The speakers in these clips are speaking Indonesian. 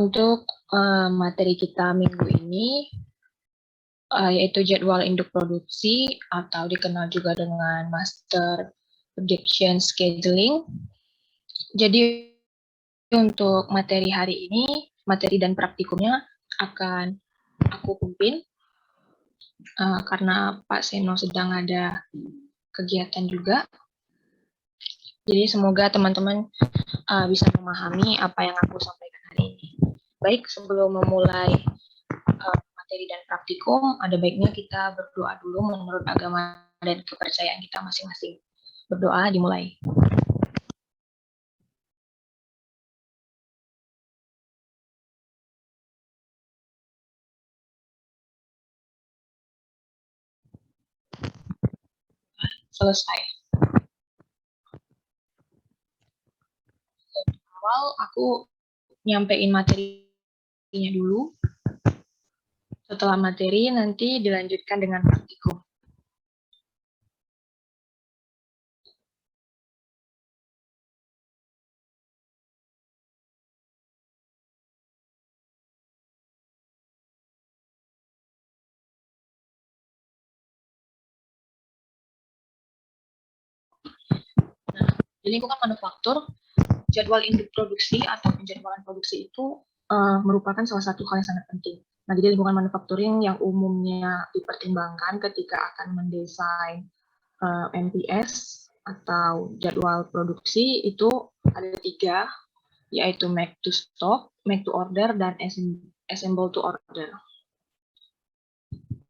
Untuk materi kita minggu ini, yaitu jadwal induk produksi atau dikenal juga dengan Master Prediction Scheduling. Jadi untuk materi hari ini, materi dan praktikumnya akan aku pimpin karena Pak Seno sedang ada kegiatan juga. Jadi semoga teman-teman bisa memahami apa yang aku sampaikan hari ini. Baik, sebelum memulai materi dan praktikum, ada baiknya kita berdoa dulu menurut agama dan kepercayaan kita masing-masing. Berdoa dimulai. Selesai. Awal aku nyampein materinya dulu. Setelah materi nanti dilanjutkan dengan praktikum. Nah, di lingkungan manufaktur, jadwal induk produksi atau penjadwalan produksi itu merupakan salah satu hal yang sangat penting. Nah, jadi lingkungan manufacturing yang umumnya dipertimbangkan ketika akan mendesain MPS atau jadwal produksi itu ada 3, yaitu make to stock, make to order, dan assemble to order.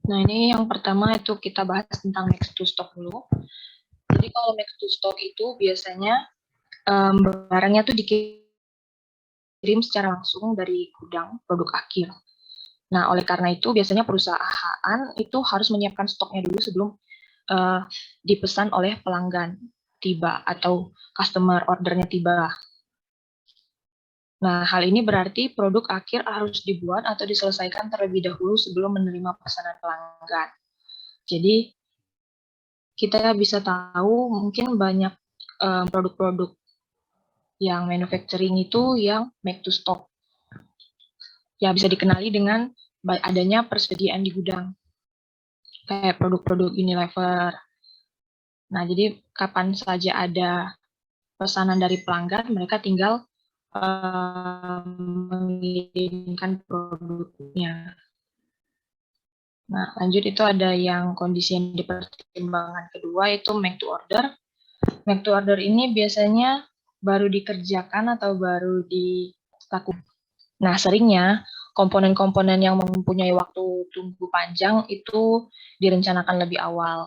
Nah, ini yang pertama itu kita bahas tentang make to stock dulu. Jadi kalau make to stock itu biasanya barangnya tuh dikirim secara langsung dari gudang produk akhir. Nah, oleh karena itu biasanya perusahaan itu harus menyiapkan stoknya dulu sebelum dipesan oleh pelanggan tiba atau customer ordernya tiba. Nah, hal ini berarti produk akhir harus dibuat atau diselesaikan terlebih dahulu sebelum menerima pesanan pelanggan. Jadi, kita bisa tahu mungkin banyak produk-produk yang manufacturing itu yang make to stock. Ya, bisa dikenali dengan adanya persediaan di gudang. Kayak produk-produk Unilever. Nah, jadi kapan saja ada pesanan dari pelanggan, mereka tinggal mengirimkan produknya. Nah, lanjut itu ada yang kondisi yang dipertimbangkan kedua itu make to order. Make to order ini biasanya baru dikerjakan atau baru dilakukan. Nah, seringnya komponen-komponen yang mempunyai waktu tunggu panjang itu direncanakan lebih awal.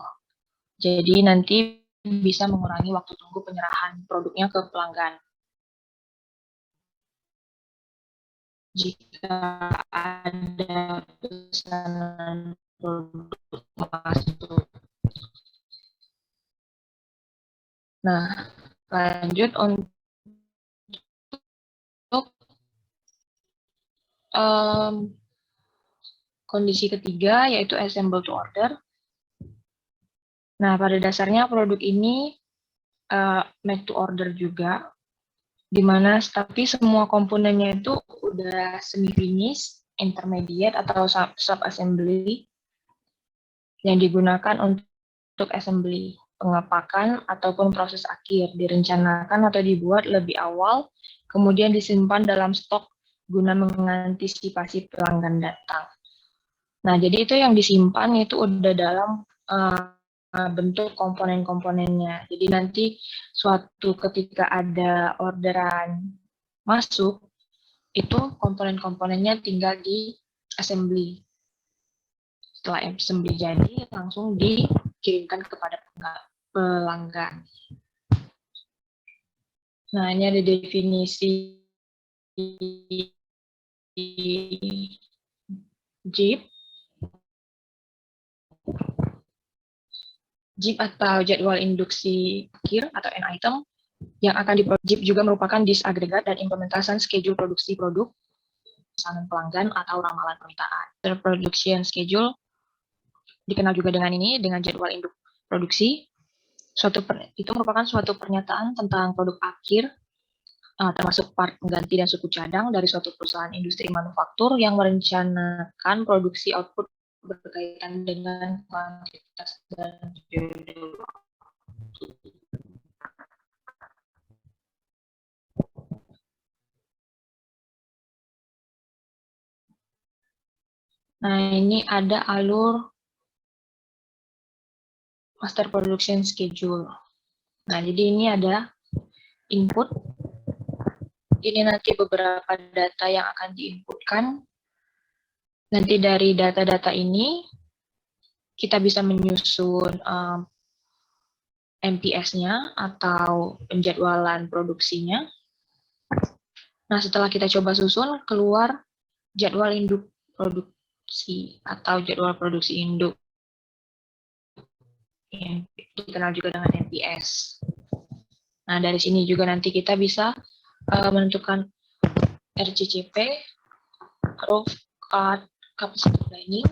Jadi nanti bisa mengurangi waktu tunggu penyerahan produknya ke pelanggan. Jika ada pesanan produk masuk. Nah, lanjut untuk kondisi ketiga yaitu assemble to order. Nah, pada dasarnya produk ini make to order juga, di mana tapi semua komponennya itu udah semi finish, intermediate atau sub assembly yang digunakan untuk assembly, pengepakan ataupun proses akhir direncanakan atau dibuat lebih awal, kemudian disimpan dalam stok guna mengantisipasi pelanggan datang. Nah, jadi itu yang disimpan itu udah dalam bentuk komponen-komponennya. Jadi nanti suatu ketika ada orderan masuk, itu komponen-komponennya tinggal di assembly. Setelah assembly jadi, langsung dikirimkan kepada pelanggan. Nah, ini ada definisi JIP. JIP atau jadwal induksi akhir atau end item yang akan diproduksi. JIP juga merupakan disagregat dan implementasan schedule produksi produk, pesanan pelanggan atau ramalan permintaan. Production schedule dikenal juga dengan ini, dengan jadwal induk produksi. Itu merupakan suatu pernyataan tentang produk akhir termasuk part pengganti dan suku cadang dari suatu perusahaan industri manufaktur yang merencanakan produksi output berkaitan dengan kuantitas dan periode. Nah, ini ada alur master production schedule. Nah, jadi ini ada input. Ini nanti beberapa data yang akan diinputkan. Nanti dari data-data ini, kita bisa menyusun MPS-nya atau penjadwalan produksinya. Nah, setelah kita coba susun, keluar jadwal induk produksi atau jadwal produksi induk. Yang dikenal juga dengan MPS. Nah, dari sini juga nanti kita bisa menentukan RCCP, Rough Capacity Planning,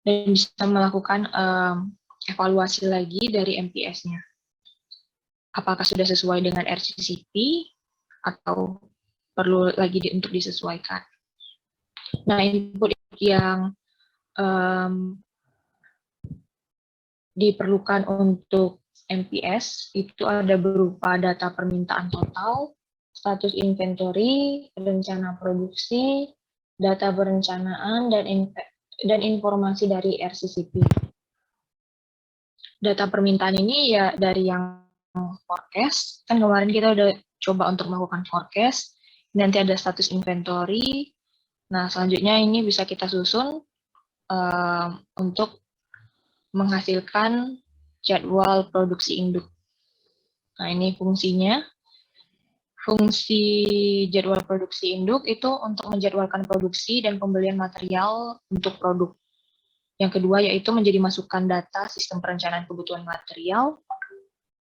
dan bisa melakukan evaluasi lagi dari MPS-nya. Apakah sudah sesuai dengan RCCP atau perlu lagi untuk disesuaikan. Nah, input yang diperlukan untuk MPS itu ada berupa data permintaan total, status inventory, rencana produksi, data perencanaan, dan informasi dari RCCP. Data permintaan ini ya dari yang forecast, kan kemarin kita udah coba untuk melakukan forecast, nanti ada status inventory. Nah, selanjutnya ini bisa kita susun untuk menghasilkan jadwal produksi induk. Nah, ini fungsinya. Fungsi jadwal produksi induk itu untuk menjadwalkan produksi dan pembelian material untuk produk. Yang kedua yaitu menjadi masukan data sistem perencanaan kebutuhan material.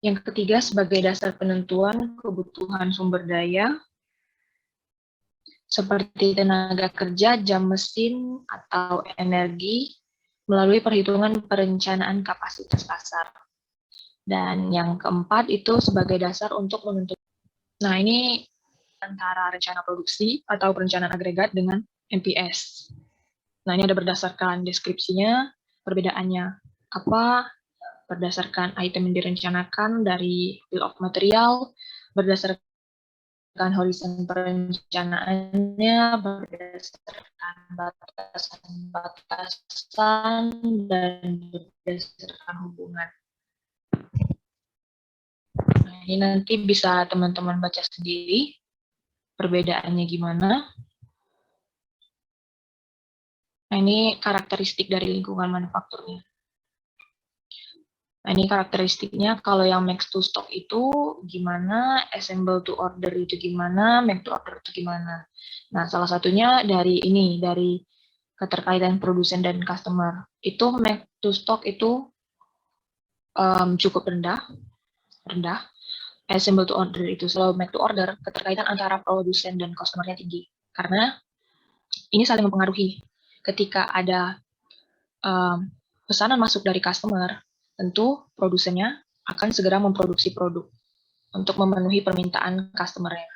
Yang ketiga sebagai dasar penentuan kebutuhan sumber daya seperti tenaga kerja, jam mesin, atau energi melalui perhitungan perencanaan kapasitas pasar. Dan yang keempat itu sebagai dasar untuk menentukan. Nah, ini antara rencana produksi atau perencanaan agregat dengan MPS. Nah, ini ada berdasarkan deskripsinya, perbedaannya apa, berdasarkan item yang direncanakan dari bill of material, berdasarkan horizon perencanaannya, berdasarkan batasan-batasan, dan berdasarkan hubungan. Nah, ini nanti bisa teman-teman baca sendiri perbedaannya gimana. Nah, ini karakteristik dari lingkungan manufakturnya. Nah, ini karakteristiknya kalau yang make to stock itu gimana, assemble to order itu gimana, make to order itu gimana. Nah, salah satunya dari ini, dari keterkaitan produsen dan customer. Itu make to stock itu cukup rendah. Assemble to order itu selalu make to order, keterkaitan antara produsen dan customer-nya tinggi. Karena ini saling mempengaruhi. Ketika ada pesanan masuk dari customer, tentu produsennya akan segera memproduksi produk untuk memenuhi permintaan customer-nya.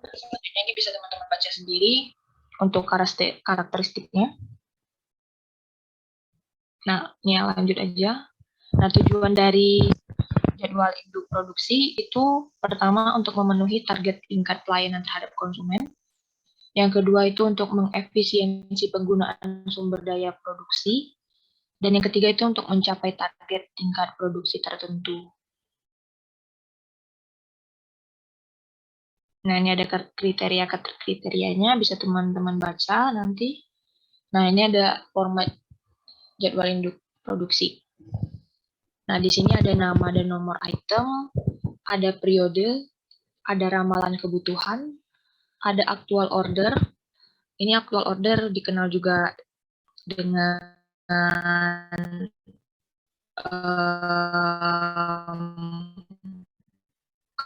Selanjutnya ini bisa teman-teman baca sendiri untuk karakteristiknya. Nah, ini lanjut aja. Nah, tujuan dari jadwal induk produksi itu pertama untuk memenuhi target tingkat pelayanan terhadap konsumen. Yang kedua itu untuk mengefisiensi penggunaan sumber daya produksi. Dan yang ketiga itu untuk mencapai target tingkat produksi tertentu. Nah, ini ada kriterianya, bisa teman-teman baca nanti. Nah, ini ada format jadwal induk produksi. Nah, di sini ada nama dan nomor item, ada periode, ada ramalan kebutuhan, ada aktual order. Ini aktual order dikenal juga dengan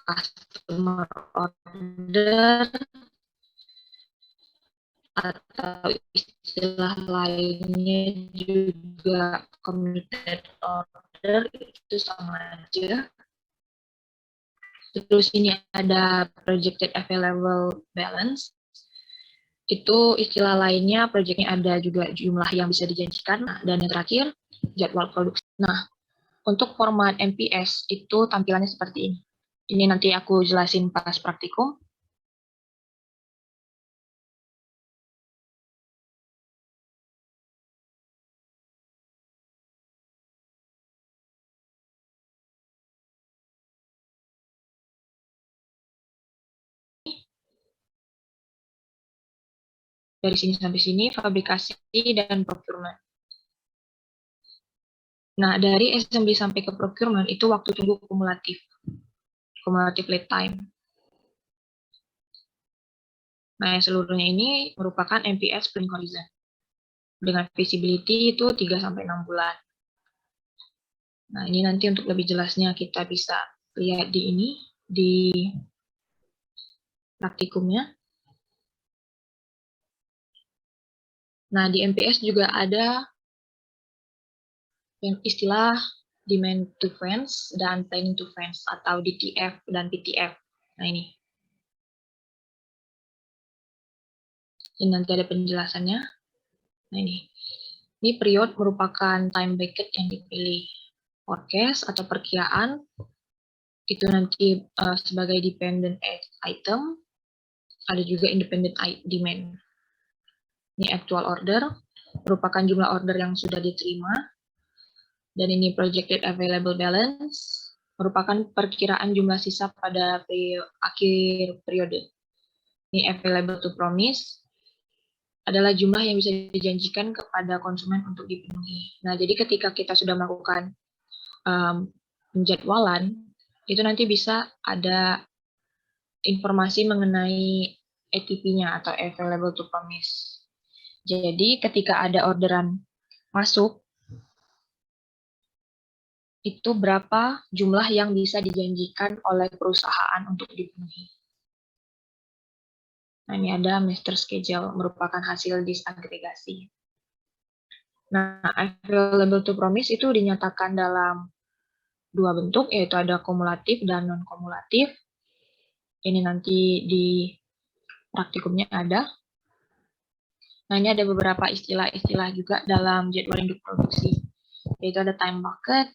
customer order atau istilah lainnya juga committed order, itu sama aja. Terus ini ada projected available balance. Itu istilah lainnya, proyeknya ada juga jumlah yang bisa dijanjikan. Nah, dan yang terakhir, jadwal produksi. Nah, untuk format MPS itu tampilannya seperti ini. Ini nanti aku jelasin pas praktikum. Dari sini sampai sini, fabrikasi dan procurement. Nah, dari assembly sampai ke procurement itu waktu tunggu kumulatif. Kumulatif lead time. Nah, yang seluruhnya ini merupakan MPS planning horizon. Dengan visibility itu 3-6 bulan. Nah, ini nanti untuk lebih jelasnya kita bisa lihat di ini, di praktikumnya. Nah, di MPS juga ada yang istilah demand to fence dan planning to fence atau DTF dan PTF. Nah, ini nanti ada penjelasannya. Nah, ini period merupakan time bracket yang dipilih. Forecast atau perkiraan itu nanti sebagai dependent item, ada juga independent demand. Ini actual order, merupakan jumlah order yang sudah diterima. Dan ini projected available balance, merupakan perkiraan jumlah sisa pada akhir periode. Ini available to promise, adalah jumlah yang bisa dijanjikan kepada konsumen untuk dipenuhi. Nah, jadi ketika kita sudah melakukan penjadwalan, itu nanti bisa ada informasi mengenai ATP-nya atau available to promise. Jadi ketika ada orderan masuk, itu berapa jumlah yang bisa dijanjikan oleh perusahaan untuk dipenuhi. Nah, ini ada master schedule, merupakan hasil disagregasi. Nah, available to promise itu dinyatakan dalam dua bentuk, yaitu ada kumulatif dan non-kumulatif. Ini nanti di praktikumnya ada. Nah, ini ada beberapa istilah-istilah juga dalam jadwal induk produksi, yaitu ada time bucket,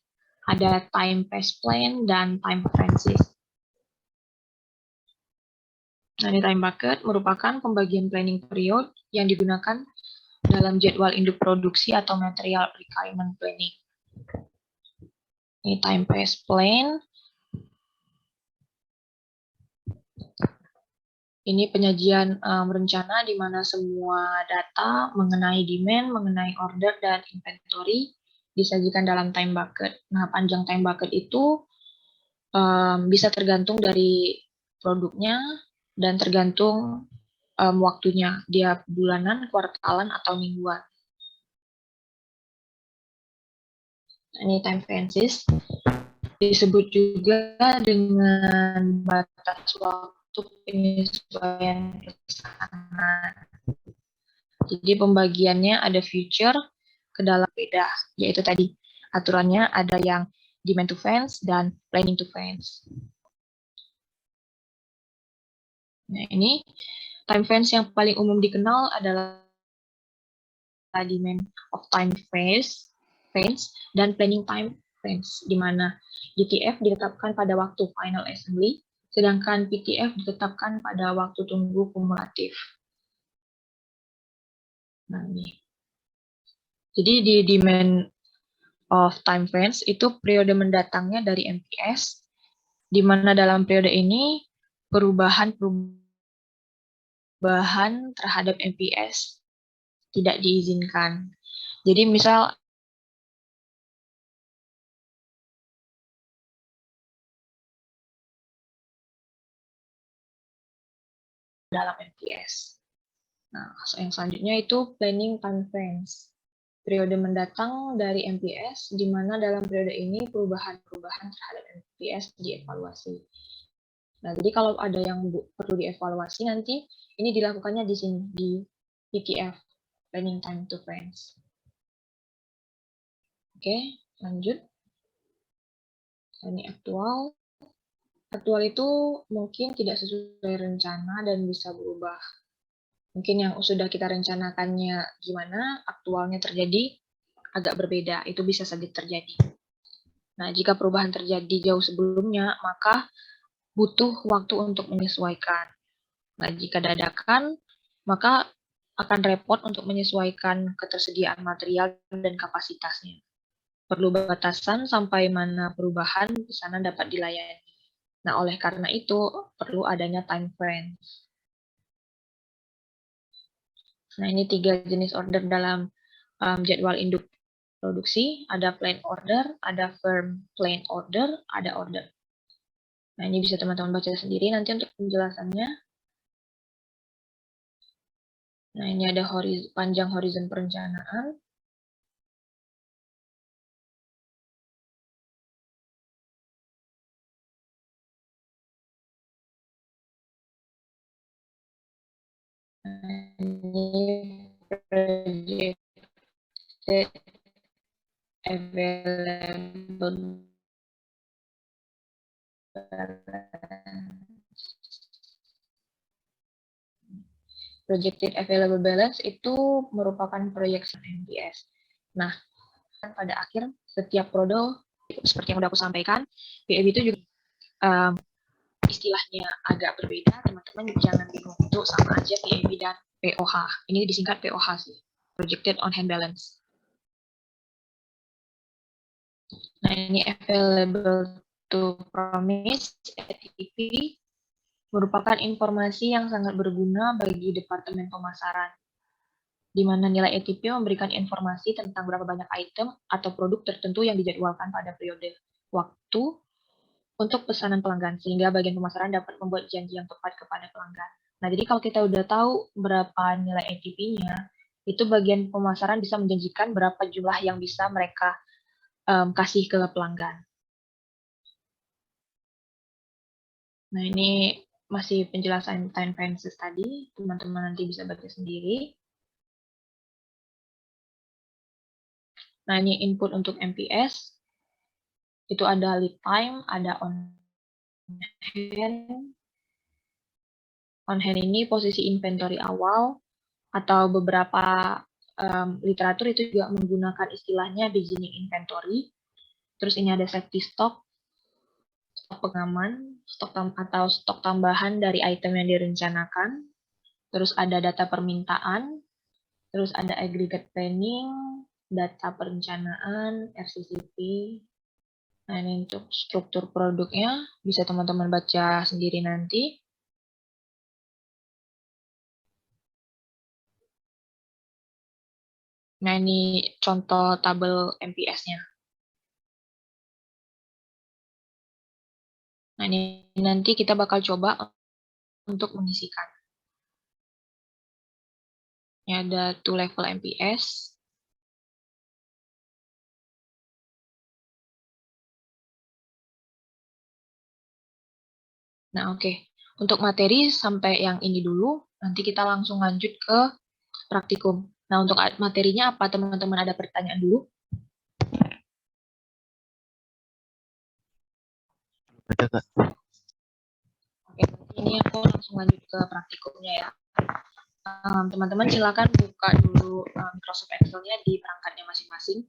ada time phase plan, dan time preferences. Nah, ini time bucket merupakan pembagian planning period yang digunakan dalam jadwal induk produksi atau material requirement planning. Ini time phase plan. Ini penyajian rencana di mana semua data mengenai demand, mengenai order, dan inventory disajikan dalam time bucket. Nah, panjang time bucket itu bisa tergantung dari produknya dan tergantung waktunya, dia bulanan, kuartalan, atau mingguan. Ini time phases disebut juga dengan batas waktu penyesuaian pesanan. Jadi pembagiannya ada future ke dalam beda, yaitu tadi aturannya ada yang demand to fence dan planning to fence. Nah, ini time fence yang paling umum dikenal adalah demand of time fence dan planning time fence, di mana DTF ditetapkan pada waktu final assembly, sedangkan PTF ditetapkan pada waktu tunggu kumulatif. Nah, ini. Jadi di demand of time fence itu periode mendatangnya dari MPS, di mana dalam periode ini perubahan terhadap MPS tidak diizinkan. Jadi misal dalam MPS. Nah, yang selanjutnya itu planning time fence. Periode mendatang dari MPS, di mana dalam periode ini perubahan-perubahan terhadap MPS dievaluasi. Nah, jadi kalau ada yang perlu dievaluasi nanti, ini dilakukannya di sini, di PTF, Planning Time to Fence. Oke, lanjut. Ini aktual. Aktual itu mungkin tidak sesuai rencana dan bisa berubah. Mungkin yang sudah kita rencanakannya gimana, aktualnya terjadi agak berbeda. Itu bisa saja terjadi. Nah, jika perubahan terjadi jauh sebelumnya, maka butuh waktu untuk menyesuaikan. Nah, jika dadakan, maka akan repot untuk menyesuaikan ketersediaan material dan kapasitasnya. Perlu batasan sampai mana perubahan pesanan dapat dilayani. Nah, oleh karena itu, perlu adanya time frame. Nah, ini 3 jenis order dalam jadwal induk produksi. Ada plain order, ada firm plain order, ada order. Nah, ini bisa teman-teman baca sendiri nanti untuk penjelasannya. Nah, ini ada panjang horizon perencanaan. Ini projected available balance itu merupakan proyeksi NPS. Nah, pada akhir setiap produk seperti yang udah aku sampaikan, PEB itu juga istilahnya agak berbeda, teman-teman jangan bingung, itu sama aja PEB dan POH. Ini disingkat POH sih, Projected On Hand Balance. Nah, ini available to promise, ATP, merupakan informasi yang sangat berguna bagi Departemen Pemasaran, di mana nilai ATP memberikan informasi tentang berapa banyak item atau produk tertentu yang dijadwalkan pada periode waktu untuk pesanan pelanggan, sehingga bagian pemasaran dapat membuat janji yang tepat kepada pelanggan. Nah, jadi kalau kita udah tahu berapa nilai ATP-nya, itu bagian pemasaran bisa menjanjikan berapa jumlah yang bisa mereka kasih ke pelanggan. Nah, ini masih penjelasan time franchise tadi, teman-teman nanti bisa baca sendiri. Nah, ini input untuk MPS, itu ada lead time, ada on hand. On hand ini posisi inventory awal, atau beberapa literatur itu juga menggunakan istilahnya beginning inventory. Terus ini ada safety stock, stok pengaman, stok tambahan dari item yang direncanakan. Terus ada data permintaan, terus ada aggregate planning, data perencanaan, FCCP. Nah, ini untuk struktur produknya, bisa teman-teman baca sendiri nanti. Nah, ini contoh tabel MPS-nya. Nah, ini nanti kita bakal coba untuk mengisikan. Ini ada 2 level MPS. Nah, oke. Untuk materi sampai yang ini dulu, nanti kita langsung lanjut ke praktikum. Nah, untuk materinya apa teman-teman ada pertanyaan dulu? Ada, Kak. Oke, ini aku langsung lanjut ke praktikumnya ya. Teman-teman silakan buka dulu Microsoft Excel-nya di perangkatnya masing-masing.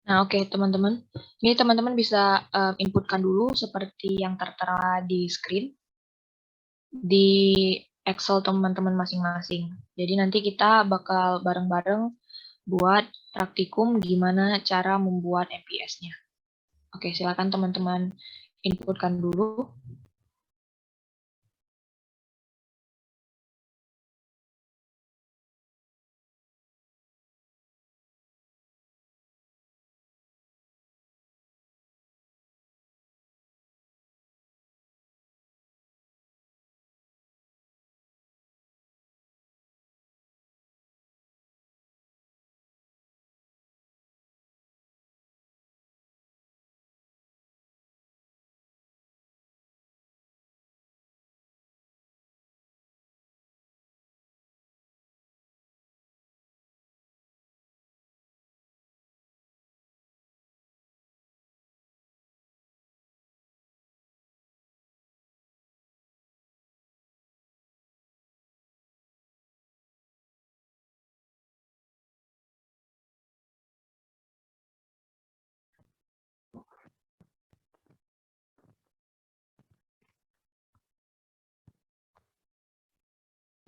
Nah, oke, teman-teman. Ini teman-teman bisa inputkan dulu seperti yang tertera di screen. di Excel teman-teman masing-masing. Jadi nanti kita bakal bareng-bareng buat praktikum gimana cara membuat MPS-nya. Oke, silakan teman-teman inputkan dulu.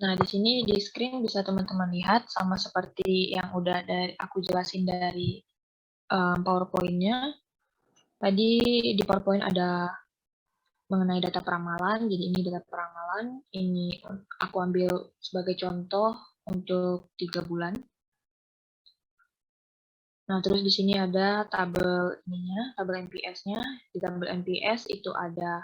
Nah, di sini di screen bisa teman-teman lihat sama seperti yang udah aku jelasin dari PowerPoint-nya. Tadi di PowerPoint ada mengenai data peramalan, jadi ini data peramalan, ini aku ambil sebagai contoh untuk 3 bulan. Nah, terus di sini ada tabel ininya, tabel NPS-nya. Di tabel NPS itu ada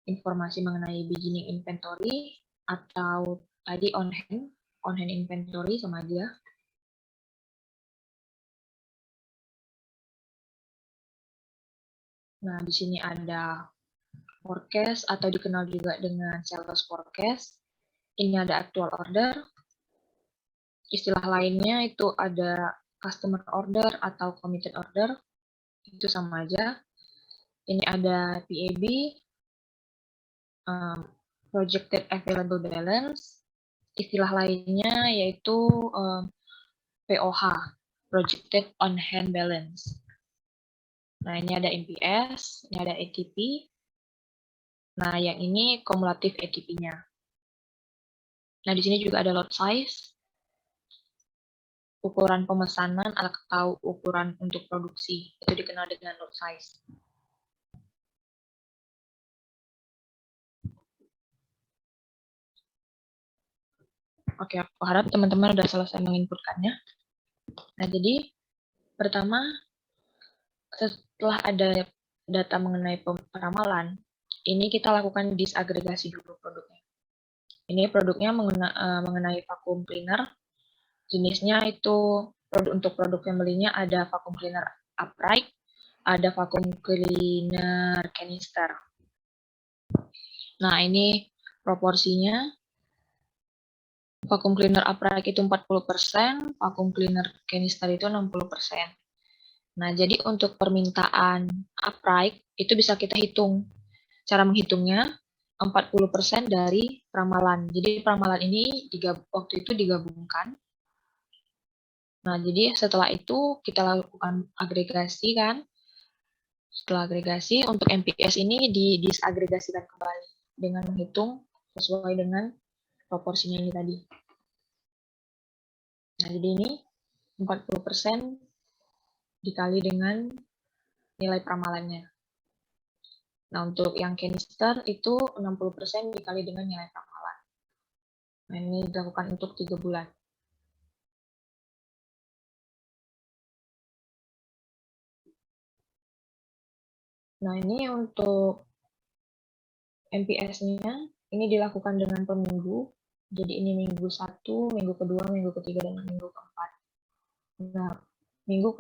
informasi mengenai beginning inventory atau tadi on hand inventory sama aja. Nah, di sini ada forecast atau dikenal juga dengan sales forecast. Ini ada actual order. Istilah lainnya itu ada customer order atau committed order. Itu sama aja. Ini ada PAB, projected available balance. Istilah lainnya yaitu POH, projected on hand balance. Nah, ini ada MPS, ini ada ATP. Nah, yang ini kumulatif ATP-nya. Nah, di sini juga ada lot size, ukuran pemesanan atau ukuran untuk produksi. Itu dikenal dengan lot size. Oke, aku harap teman-teman sudah selesai menginputkannya. Nah, jadi pertama, setelah ada data mengenai peramalan, ini kita lakukan disagregasi dulu produknya. Ini produknya mengenai vacuum cleaner. Jenisnya itu untuk produk family-nya ada vacuum cleaner upright, ada vacuum cleaner canister. Nah, ini proporsinya. Vacuum cleaner upright itu 40%, vacuum cleaner canister itu 60%. Nah, jadi untuk permintaan upright itu bisa kita hitung. Cara menghitungnya 40% dari peramalan. Jadi peramalan ini waktu itu digabungkan. Nah, jadi setelah itu kita lakukan agregasi kan. Setelah agregasi untuk MPS ini disagregasikan kembali dengan menghitung sesuai dengan proporsinya ini tadi. Nah, jadi ini 40% dikali dengan nilai peramalannya. Nah, untuk yang canister itu 60% dikali dengan nilai peramalan. Nah, ini dilakukan untuk 3 bulan. Nah, ini untuk MPS-nya, ini dilakukan dengan per minggu. Jadi ini minggu 1, minggu kedua, minggu ketiga, dan minggu keempat. Nah, minggu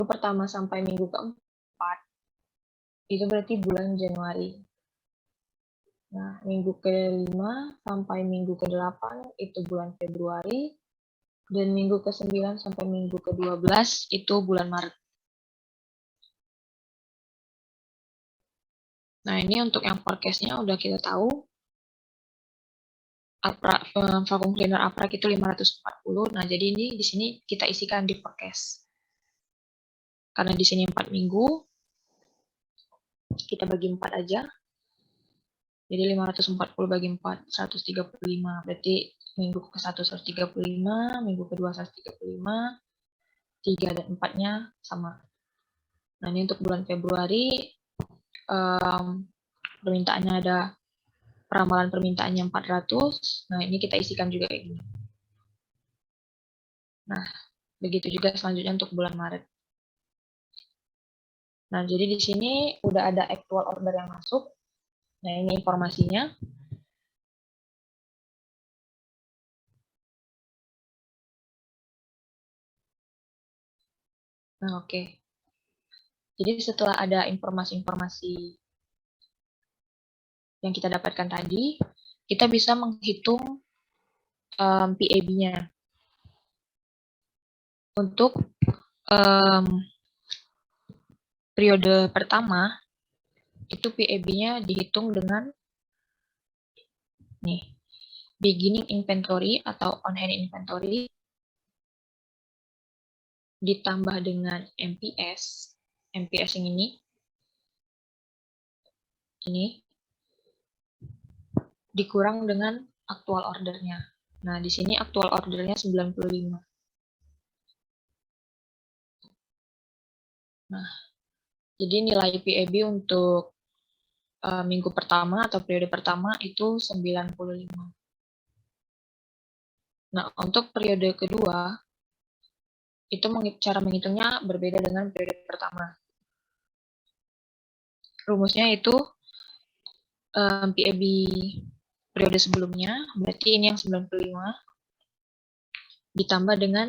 pertama sampai minggu keempat, itu berarti bulan Januari. Nah, minggu ke-5 sampai minggu ke-8 itu bulan Februari, dan minggu ke-9 sampai minggu ke-12 itu bulan Maret. Nah, ini untuk yang forecast-nya udah kita tahu. Vacuum cleaner upright itu 540. Nah, jadi ini di sini kita isikan di forecast. Karena di sini 4 minggu, kita bagi 4 aja. Jadi 540 bagi 4, 135. Berarti minggu ke-1 135, minggu kedua 135, 3 dan 4-nya sama. Nah, ini untuk bulan Februari, permintaannya ada peramalan permintaannya 400. Nah, ini kita isikan juga ini. Nah, begitu juga selanjutnya untuk bulan Maret. Nah, jadi di sini udah ada actual order yang masuk. Nah, ini informasinya. Nah, oke. Jadi setelah ada informasi-informasi yang kita dapatkan tadi, kita bisa menghitung PAB-nya. Untuk periode pertama, itu PAB-nya dihitung dengan nih, beginning inventory atau on-hand inventory ditambah dengan MPS yang ini dikurang dengan aktual ordernya. Nah, di sini aktual ordernya 95. Nah, jadi nilai PAB untuk minggu pertama atau periode pertama itu 95. Nah, untuk periode kedua, itu cara menghitungnya berbeda dengan periode pertama. Rumusnya itu PAB periode sebelumnya, berarti ini yang 95, ditambah dengan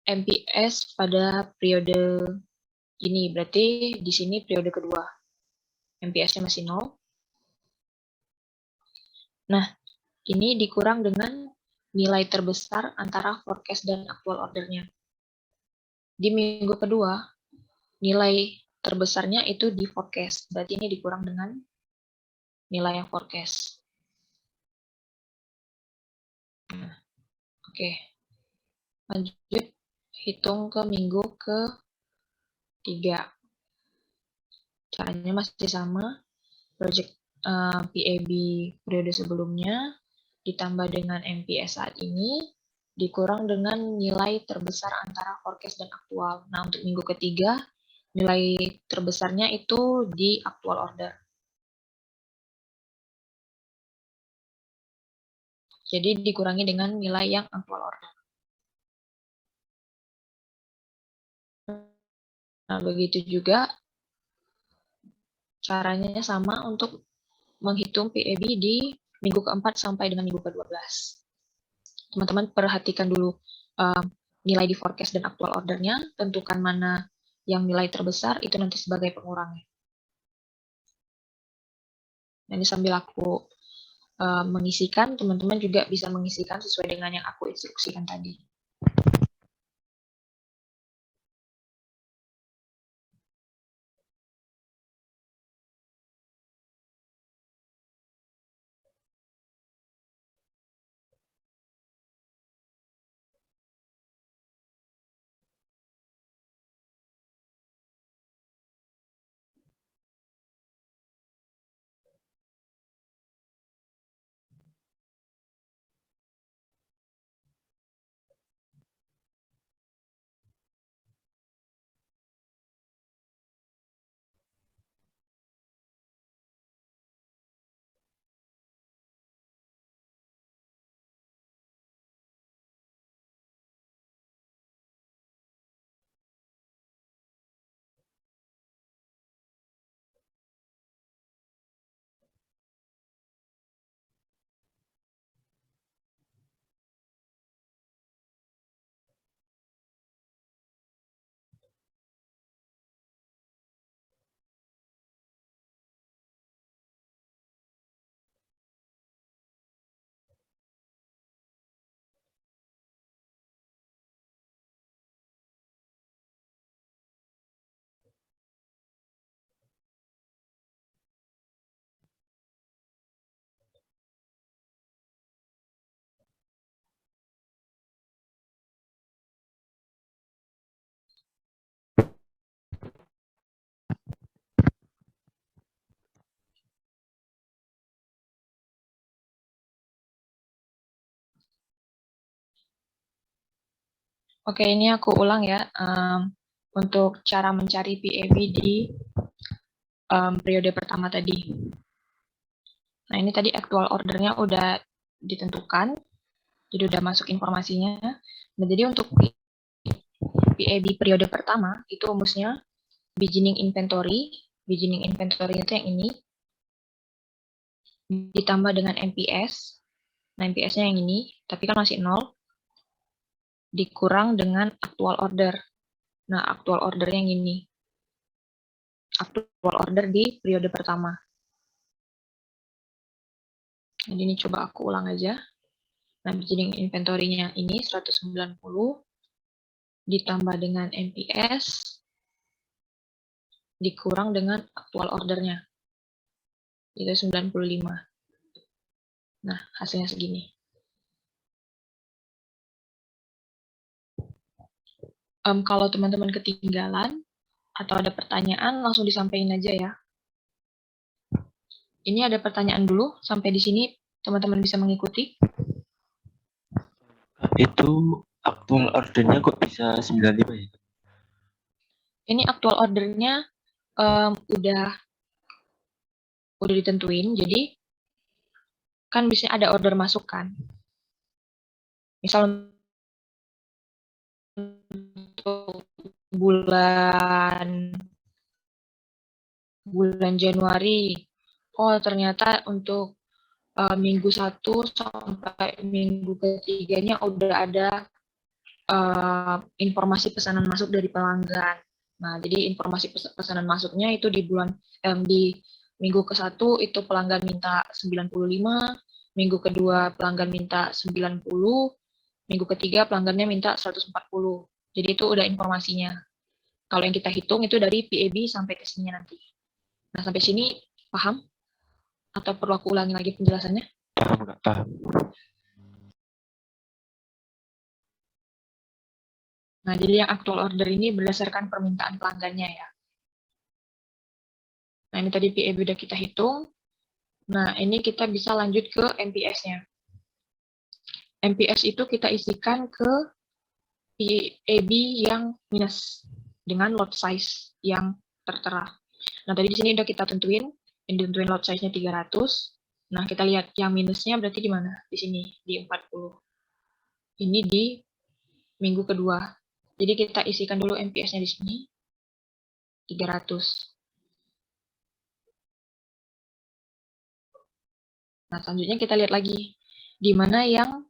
MPS pada periode ini, berarti di sini periode kedua. MPS-nya masih 0. Nah, ini dikurang dengan nilai terbesar antara forecast dan aktual ordernya. Di minggu kedua, nilai terbesarnya itu di forecast, berarti ini dikurang dengan nilai yang forecast. Nah, oke. Lanjut, hitung ke minggu ke-3. Caranya masih sama, project PAB periode sebelumnya ditambah dengan MPS saat ini dikurang dengan nilai terbesar antara forecast dan aktual. Nah, untuk minggu ketiga, nilai terbesarnya itu di aktual order. Jadi dikurangi dengan nilai yang aktual order. Nah, begitu juga caranya sama untuk menghitung PAB di minggu keempat sampai dengan minggu ke-12. Teman-teman perhatikan dulu nilai di forecast dan aktual ordernya, tentukan mana yang nilai terbesar, itu nanti sebagai pengurangnya. Nah, ini sambil aku mengisikan, teman-teman juga bisa mengisikan sesuai dengan yang aku instruksikan tadi. Oke, ini aku ulang ya. Untuk cara mencari PAB di periode pertama tadi. Nah, ini tadi actual ordernya udah ditentukan, jadi udah masuk informasinya. Nah, jadi untuk PAB periode pertama, itu rumusnya beginning inventory. Beginning inventory itu yang ini, ditambah dengan MPS. Nah, MPS-nya yang ini, tapi kan masih 0, dikurang dengan actual order. Nah, actual order yang ini. Actual order di periode pertama. Jadi ini coba aku ulang aja. Nah, beginning inventory-nya ini 190 ditambah dengan MPS dikurang dengan aktual ordernya. Itu 95. Nah, hasilnya segini. Kalau teman-teman ketinggalan atau ada pertanyaan, langsung disampaikan aja ya. Ini ada pertanyaan dulu, sampai di sini teman-teman bisa mengikuti. Itu aktual ordernya kok bisa 95 ya? Ini aktual ordernya udah ditentuin, jadi kan bisa ada order masuk kan. Misal untuk bulan Januari, oh ternyata untuk minggu 1 sampai minggu ketiganya udah ada informasi pesanan masuk dari pelanggan. Nah, jadi informasi pesanan masuknya itu di di minggu ke-1 itu pelanggan minta 95, minggu kedua pelanggan minta 90, minggu ketiga pelanggannya minta 140. Jadi itu udah informasinya. Kalau yang kita hitung itu dari PAB sampai ke sini nanti. Nah, sampai sini paham? Atau perlu aku ulangi lagi penjelasannya? Paham nggak? Paham. Nah, jadi yang actual order ini berdasarkan permintaan pelanggannya ya. Nah, ini tadi PAB udah kita hitung. Nah, ini kita bisa lanjut ke MPS-nya. MPS itu kita isikan ke PAB yang minus dengan lot size yang tertera. Nah, tadi di sini udah kita tentuin, yang ditentuin lot size-nya 300. Nah, kita lihat yang minusnya berarti di mana? Di sini, di 40. Ini di minggu kedua. Jadi kita isikan dulu MPS-nya di sini, 300. Nah, selanjutnya kita lihat lagi, di mana yang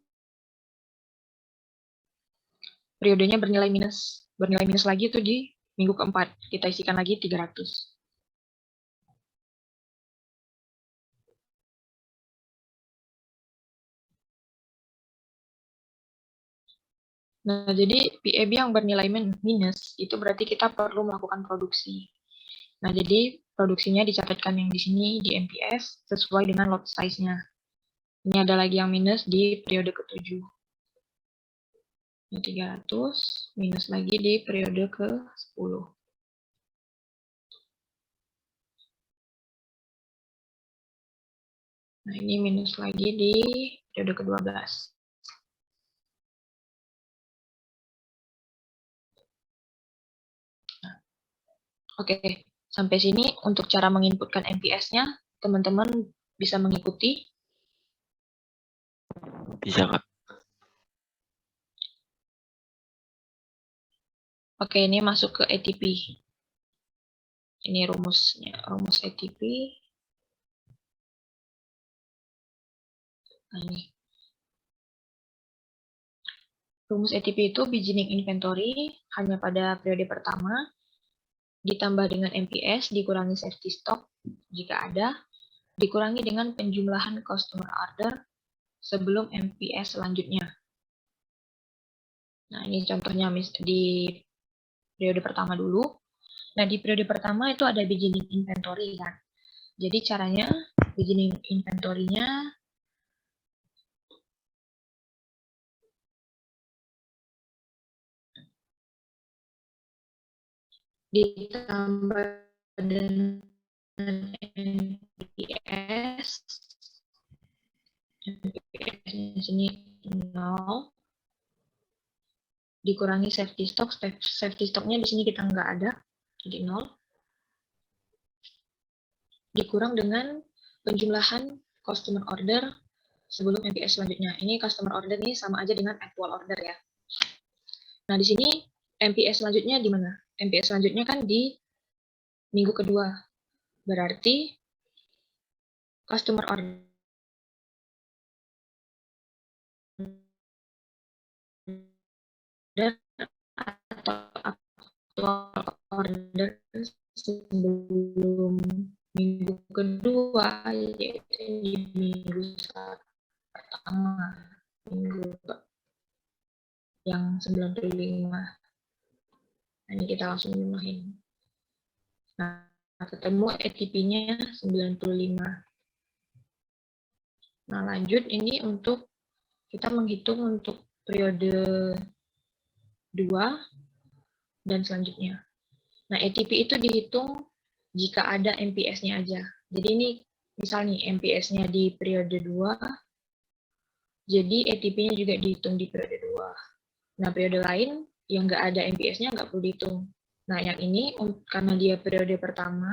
periodenya bernilai minus. Bernilai minus lagi itu di minggu keempat. Kita isikan lagi 300. Nah, jadi PAB yang bernilai minus, itu berarti kita perlu melakukan produksi. Nah, jadi produksinya dicatatkan yang di sini, di MPS, sesuai dengan lot size-nya. Ini ada lagi yang minus di periode ke-7. Ini 300, minus lagi di periode ke-10. Nah, ini minus lagi di periode ke-12. Nah, oke, sampai sini untuk cara menginputkan MPS-nya, teman-teman bisa mengikuti. Bisa nggak? Oke, ini masuk ke ATP. Ini rumusnya, rumus ATP. Nah, ini. Rumus ATP itu beginning inventory hanya pada periode pertama, ditambah dengan MPS, dikurangi safety stock jika ada, dikurangi dengan penjumlahan customer order sebelum MPS selanjutnya. Nah, ini contohnya di periode pertama dulu. Nah, di periode pertama itu ada beginning inventory kan. Jadi caranya beginning inventory-nya ditambah dengan MPS, MPS-nya sini 0, dikurangi safety stock. Safety stocknya di sini kita nggak ada, jadi 0. Dikurang dengan penjumlahan customer order sebelum MPS selanjutnya. Ini customer order ini sama aja dengan actual order ya. Nah, di sini MPS selanjutnya di mana? MPS selanjutnya kan di minggu kedua. Berarti customer order atau actual order sebelum minggu kedua, yaitu di minggu pertama, minggu yang 95. Nah, ini kita langsung jumlahin. Nah, ketemu ATP-nya 95. Nah, lanjut ini untuk kita menghitung untuk periode 2 dan selanjutnya. Nah, ATP itu dihitung jika ada MPS-nya aja. Jadi ini misal nih MPS-nya di periode 2, jadi ATP-nya juga dihitung di periode 2. Nah, periode lain yang nggak ada MPS-nya nggak perlu dihitung. Nah, yang ini karena dia periode pertama,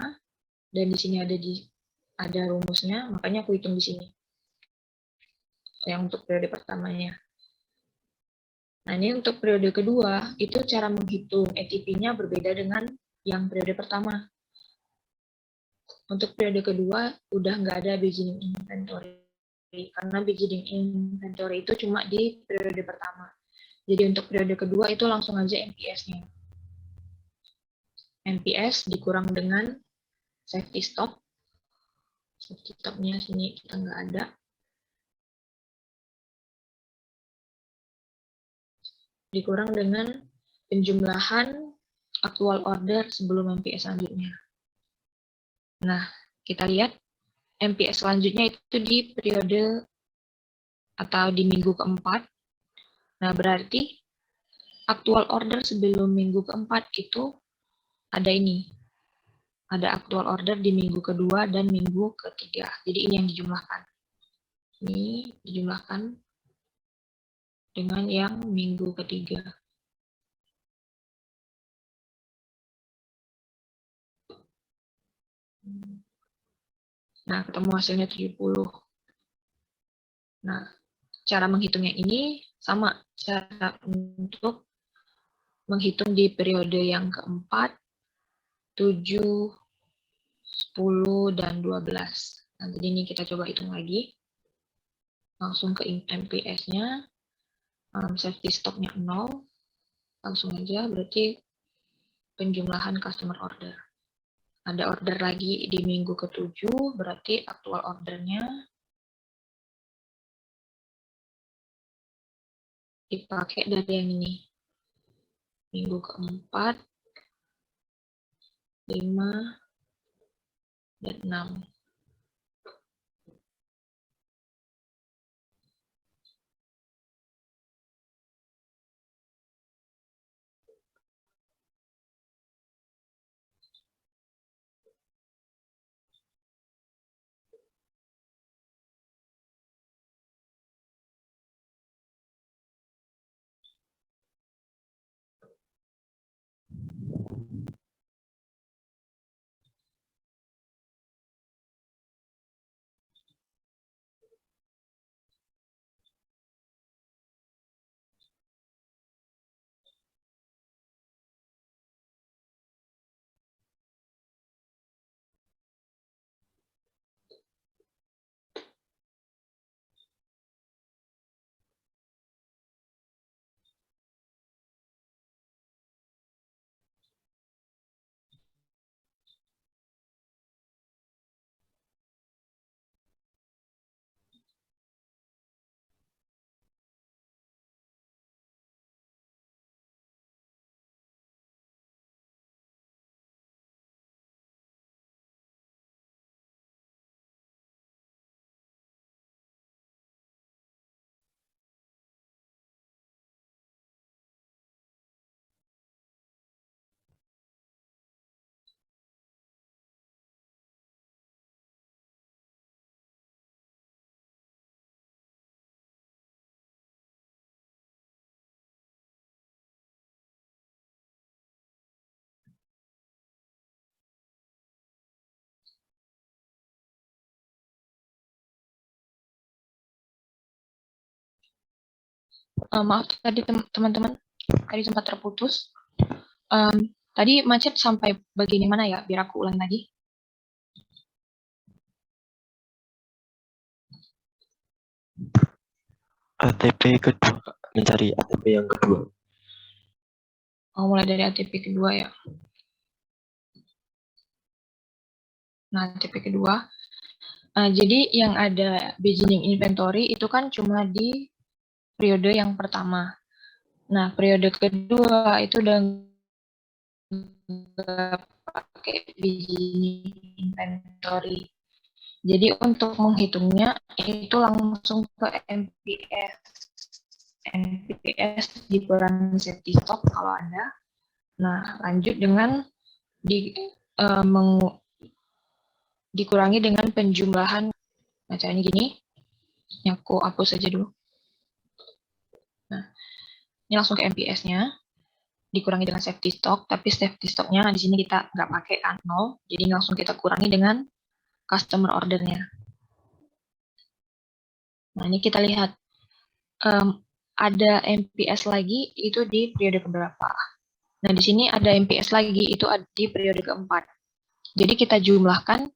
dan di sini ada rumusnya, makanya aku hitung di sini. Yang untuk periode pertamanya. Nah, ini untuk periode kedua, itu cara menghitung ATP-nya berbeda dengan yang periode pertama. Untuk periode kedua, udah nggak ada beginning inventory. Karena beginning inventory itu cuma di periode pertama. Jadi untuk periode kedua itu langsung aja MPS-nya. MPS dikurang dengan safety stock. Safety stock-nya sini kita nggak ada. Dikurang dengan penjumlahan actual order sebelum MPS selanjutnya. Nah, kita lihat MPS selanjutnya itu di periode atau di minggu keempat. Nah, berarti actual order sebelum minggu keempat itu ada ini. Ada actual order di minggu kedua dan minggu ketiga. Jadi ini yang dijumlahkan. Ini dijumlahkan dengan yang minggu ketiga. Nah, ketemu hasilnya 70. Nah, cara menghitungnya ini sama. Cara untuk menghitung di periode yang keempat, 7, 10, dan 12. Nah, jadi ini kita coba hitung lagi. Langsung ke MPS-nya. Safety stock-nya 0. Langsung aja, berarti penjumlahan customer order. Ada order lagi di minggu ke-7, berarti actual ordernya dipakai dari yang ini. Minggu keempat, 5, dan 6. Maaf tadi teman-teman, tadi sempat terputus. Tadi macet sampai bagian mana ya? Biar aku ulang lagi. ATP kedua, Kak. Mencari ATP yang kedua. Oh, mulai dari ATP kedua ya. Nah, ATP kedua. Jadi yang ada beginning inventory itu kan cuma di periode yang pertama. Nah, periode kedua itu udah nggak pakai beginning inventory. Jadi untuk menghitungnya itu langsung ke NPS. NPS dikurangi safety stock kalau ada. Nah, lanjut dengan di, uh, dikurangi dengan penjumlahan. Nah, caranya gini. Ini aku hapus saja dulu. Nah, ini langsung ke NPS-nya. Dikurangi dengan safety stock, tapi safety stock-nya di sini kita nggak pakai kan 0, jadi langsung kita kurangi dengan customer order-nya. Nah, ini kita lihat ada MPS lagi itu di periode keberapa. Nah, di sini ada MPS lagi itu di periode keempat. Jadi kita jumlahkan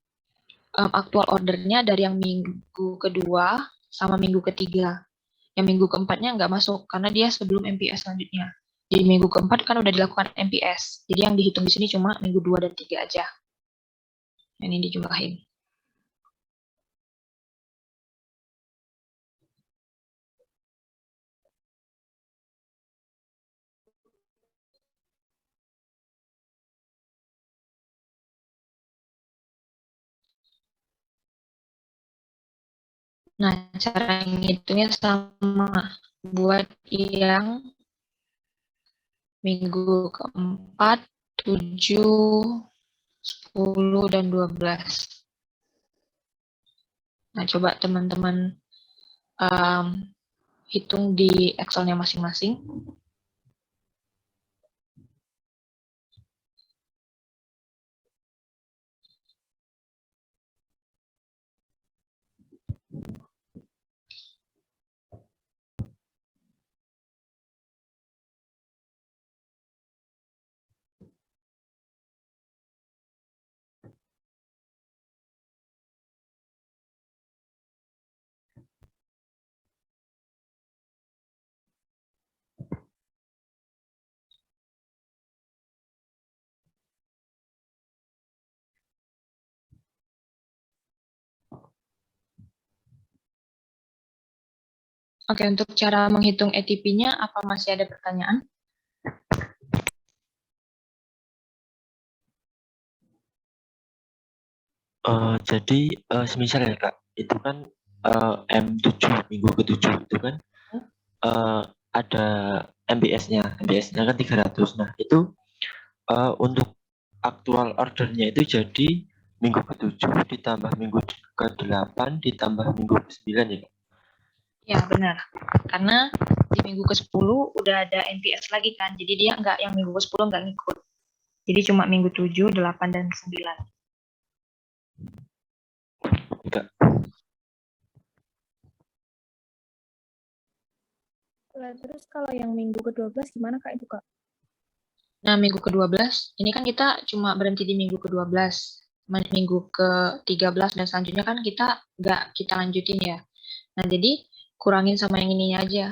aktual ordernya dari yang minggu kedua sama minggu ketiga. Yang minggu keempatnya nggak masuk karena dia sebelum MPS selanjutnya. Di minggu keempat kan udah dilakukan MPS. Jadi yang dihitung di sini cuma minggu 2 dan 3 aja. Ini dijumlahin. Nah, cara ngitungnya sama buat yang minggu keempat, 7, 10, dan 12. Nah, coba teman-teman hitung di Excel-nya masing-masing. Oke, untuk cara menghitung ATP-nya, apa masih ada pertanyaan? Jadi semisal ya Kak, itu kan M7 minggu ke-7 itu kan uh, ada MBS-nya kan 300. Nah, itu untuk aktual ordernya itu jadi minggu ke-7 ditambah minggu ke-8 ditambah minggu ke-9 ya Kak? Ya, benar. Karena di minggu ke-10 udah ada NPS lagi kan, jadi dia nggak yang minggu ke-10 nggak ngikut. Jadi cuma minggu 7, 8, dan 9. Kak. Terus kalau yang minggu ke-12 gimana Kak itu Kak? Nah, minggu ke-12, ini kan kita cuma berhenti di minggu ke-12. Minggu ke-13 dan selanjutnya kan kita nggak kita lanjutin ya. Nah, jadi kurangin sama yang ininya aja.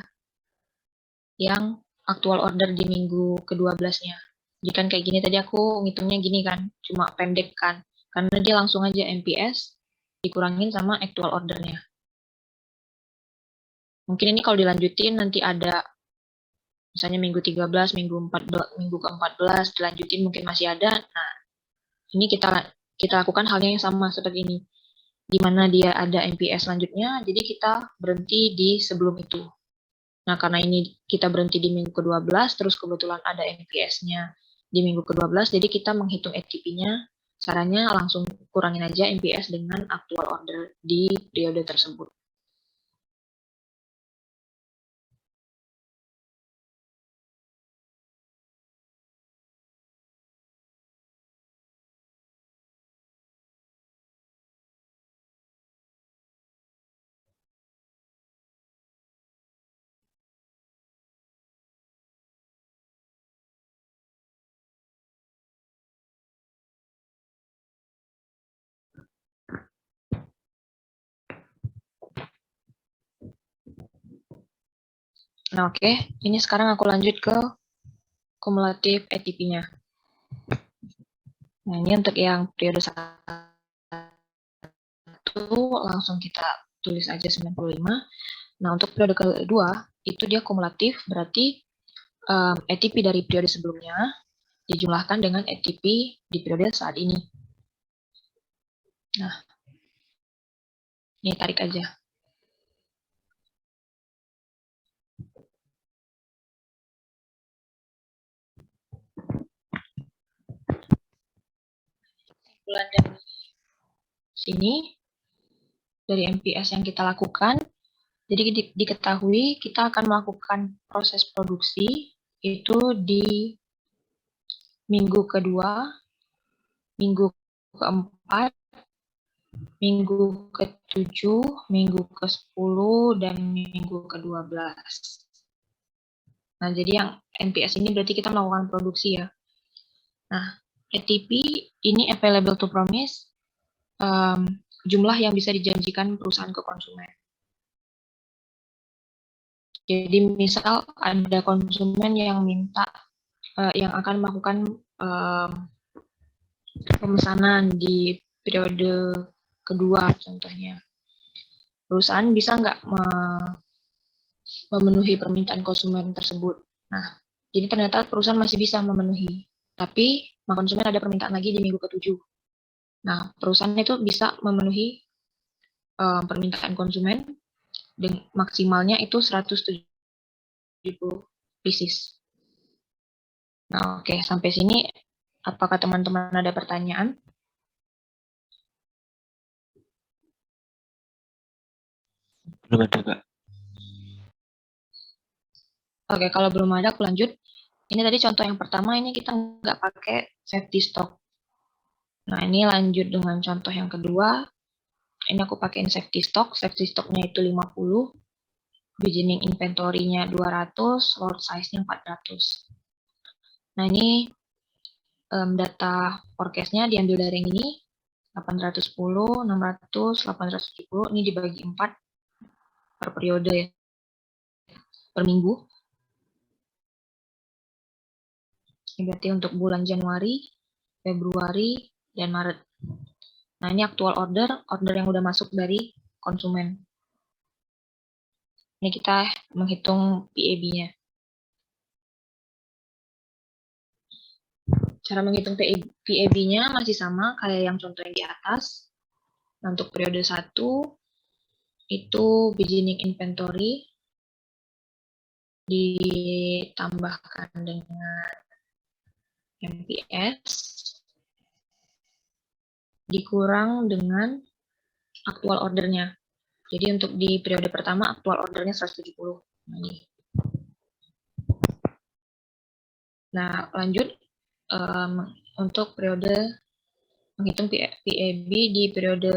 Yang aktual order di minggu ke-12-nya. Jadi kan kayak gini tadi aku ngitungnya gini kan, cuma pendek kan. Karena dia langsung aja MPS dikurangin sama actual ordernya. Mungkin ini kalau dilanjutin nanti ada misalnya minggu 13, minggu 14, minggu ke-14 dilanjutin mungkin masih ada. Nah, ini kita lakukan halnya yang sama seperti ini. Di mana dia ada MPS selanjutnya, jadi kita berhenti di sebelum itu. Nah, karena ini kita berhenti di minggu ke-12, terus kebetulan ada MPS-nya di minggu ke-12, jadi kita menghitung ATP-nya, caranya langsung kurangin aja MPS dengan actual order di periode tersebut. Nah, oke. Ini sekarang aku lanjut ke kumulatif ATP-nya. Nah, ini untuk yang periode 1 langsung kita tulis aja 95. Nah, untuk periode kedua, itu dia kumulatif, berarti ATP dari periode sebelumnya dijumlahkan dengan ATP di periode saat ini. Nah, ini tarik aja. Kesimpulan dari sini, dari MPS yang kita lakukan, jadi diketahui kita akan melakukan proses produksi itu di minggu kedua, minggu keempat, minggu ke-7, minggu ke-10, dan minggu ke-12. Nah, jadi yang NPS ini berarti kita melakukan produksi ya. Nah, ATP ini available to promise, jumlah yang bisa dijanjikan perusahaan ke konsumen. Jadi misal ada konsumen yang minta, yang akan melakukan pemesanan di periode kedua contohnya. Perusahaan bisa nggak memenuhi permintaan konsumen tersebut. Nah, jadi ternyata perusahaan masih bisa memenuhi, tapi konsumen ada permintaan lagi di minggu ke-7. Nah, perusahaan itu bisa memenuhi permintaan konsumen dan maksimalnya itu 170 pieces. Nah, oke, sampai sini apakah teman-teman ada pertanyaan? Belum ada, Kak. Oke, kalau belum ada aku lanjut. Ini tadi contoh yang pertama, ini kita nggak pakai safety stock. Nah, ini lanjut dengan contoh yang kedua. Ini aku pakai safety stocknya itu 50, beginning inventory-nya 200, lot size-nya 400. Nah, ini data forecast-nya diambil dari yang ini, 810, 600, 870, ini dibagi 4 per periode ya, per minggu. Ini berarti untuk bulan Januari, Februari, dan Maret. Nah, ini aktual order yang udah masuk dari konsumen. Ini kita menghitung PAB-nya. Cara menghitung PAB-nya masih sama kayak yang contoh yang di atas. Nah, untuk periode 1, itu beginning inventory ditambahkan dengan MPS dikurang dengan aktual ordernya. Jadi untuk di periode pertama aktual ordernya 170. Nah, ini. Nah, lanjut untuk periode menghitung PAB di periode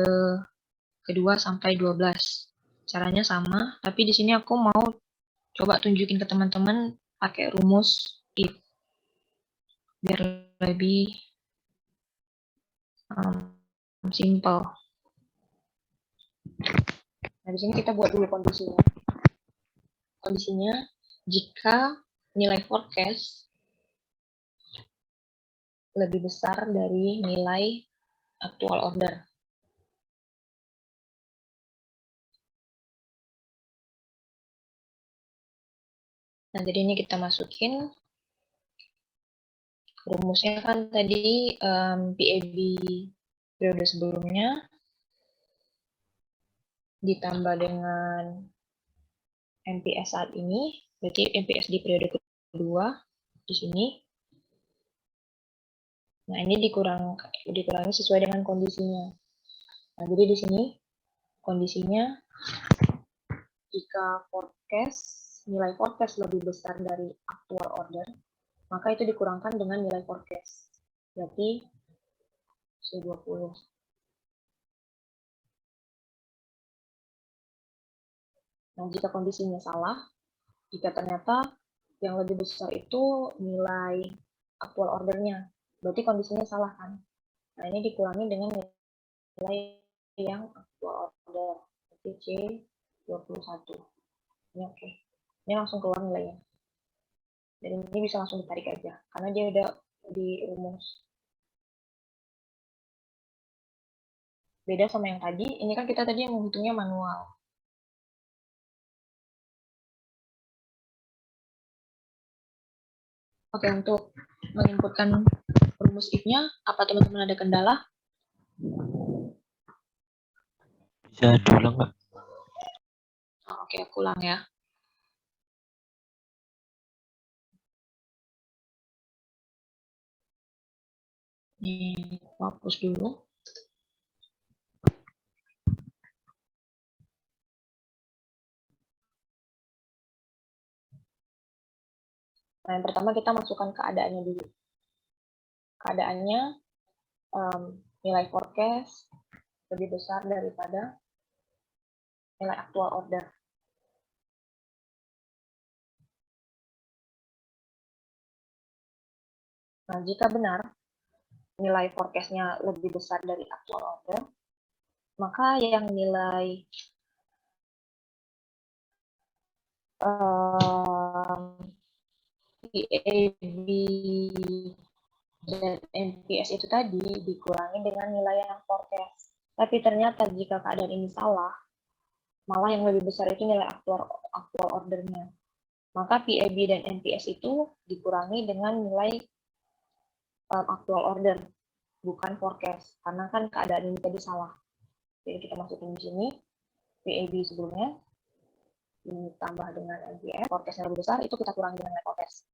kedua sampai 12. Caranya sama, tapi di sini aku mau coba tunjukin ke teman-teman pakai rumus if biar lebih simple. Nah, di sini kita buat dulu kondisinya. Kondisinya jika nilai forecast lebih besar dari nilai aktual order. Nah, jadi ini kita masukin rumusnya kan tadi PAB periode sebelumnya ditambah dengan MPS saat ini, berarti MPS di periode kedua di sini. Nah, ini dikurangi sesuai dengan kondisinya. Nah, jadi di sini kondisinya jika nilai forecast lebih besar dari aktual order, maka itu dikurangkan dengan nilai forecast. Berarti C20. Nah, jika kondisinya salah, jika ternyata yang lebih besar itu nilai aktual ordernya, berarti kondisinya salah kan? Nah, ini dikurangi dengan nilai yang aktual order, berarti C21. Ini oke. Ini langsung keluar nilainya. Dan ini bisa langsung ditarik aja, karena dia udah di rumus. Beda sama yang tadi, ini kan kita tadi yang menghitungnya manual. Oke, untuk menginputkan rumus if-nya, apa teman-teman ada kendala? Bisa diulang Kak? Oke, aku ulang ya. Ini aku hapus dulu. Nah, yang pertama kita masukkan keadaannya dulu. Keadaannya nilai forecast lebih besar daripada nilai aktual order. Nah, jika benar nilai forecast-nya lebih besar dari aktual order, maka yang nilai PAB dan NPS itu tadi dikurangi dengan nilai yang forecast. Tapi ternyata jika keadaan ini salah, malah yang lebih besar itu nilai aktual ordernya. Maka PAB dan NPS itu dikurangi dengan nilai aktual order, bukan forecast. Karena kan keadaan ini tadi salah. Jadi kita masukin di sini, PAB sebelumnya, ditambah dengan NPS, forecast yang lebih besar, itu kita kurangi dengan nilai forecast.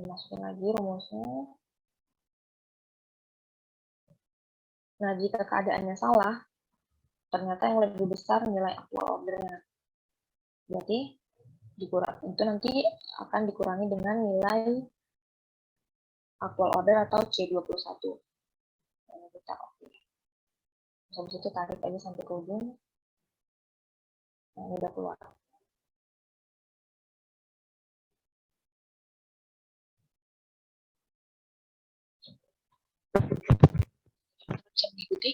Masukin lagi rumusnya. Nah, jika keadaannya salah, ternyata yang lebih besar nilai aktual ordernya. Berarti itu nanti akan dikurangi dengan nilai aktual order atau C21. Ini kita oke. Habis itu tarik aja sampai ke ujung. Nah, ini udah keluar. Bisa mengikuti?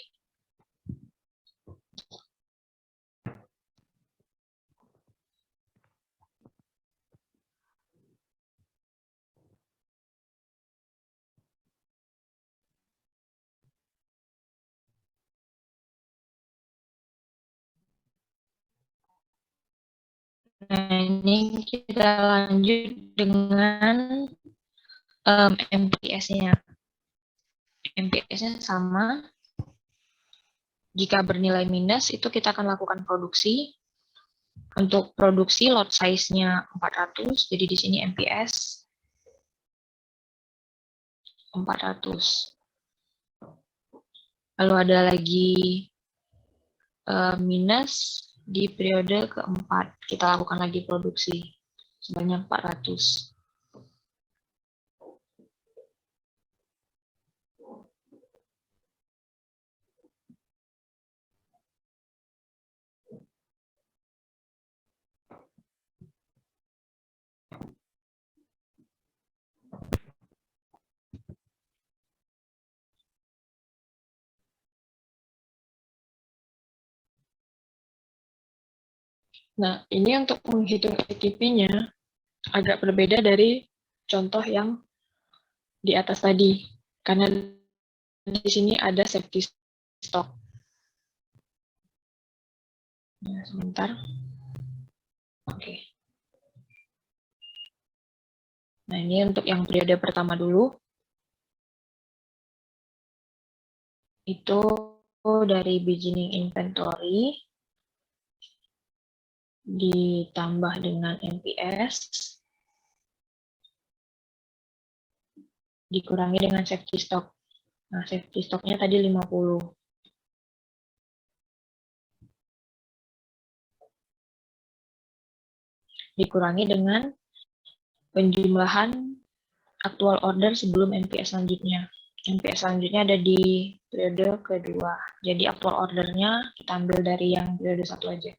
Nah, ini kita lanjut dengan MPS-nya. MPS-nya sama. Jika bernilai minus, itu kita akan lakukan produksi. Untuk produksi lot size-nya 400, jadi di sini MPS 400. Lalu ada lagi minus di periode keempat. Kita lakukan lagi produksi sebanyak 400. Nah, ini untuk menghitung ATP-nya agak berbeda dari contoh yang di atas tadi. Karena di sini ada safety stock. Nah, sebentar. Oke. Nah, ini untuk yang periode pertama dulu. Itu dari beginning inventory ditambah dengan NPS dikurangi dengan safety stock. Nah, safety stocknya tadi 50. Dikurangi dengan penjumlahan aktual order sebelum NPS selanjutnya. NPS selanjutnya ada di periode kedua. Jadi aktual ordernya kita ambil dari yang periode 1 aja.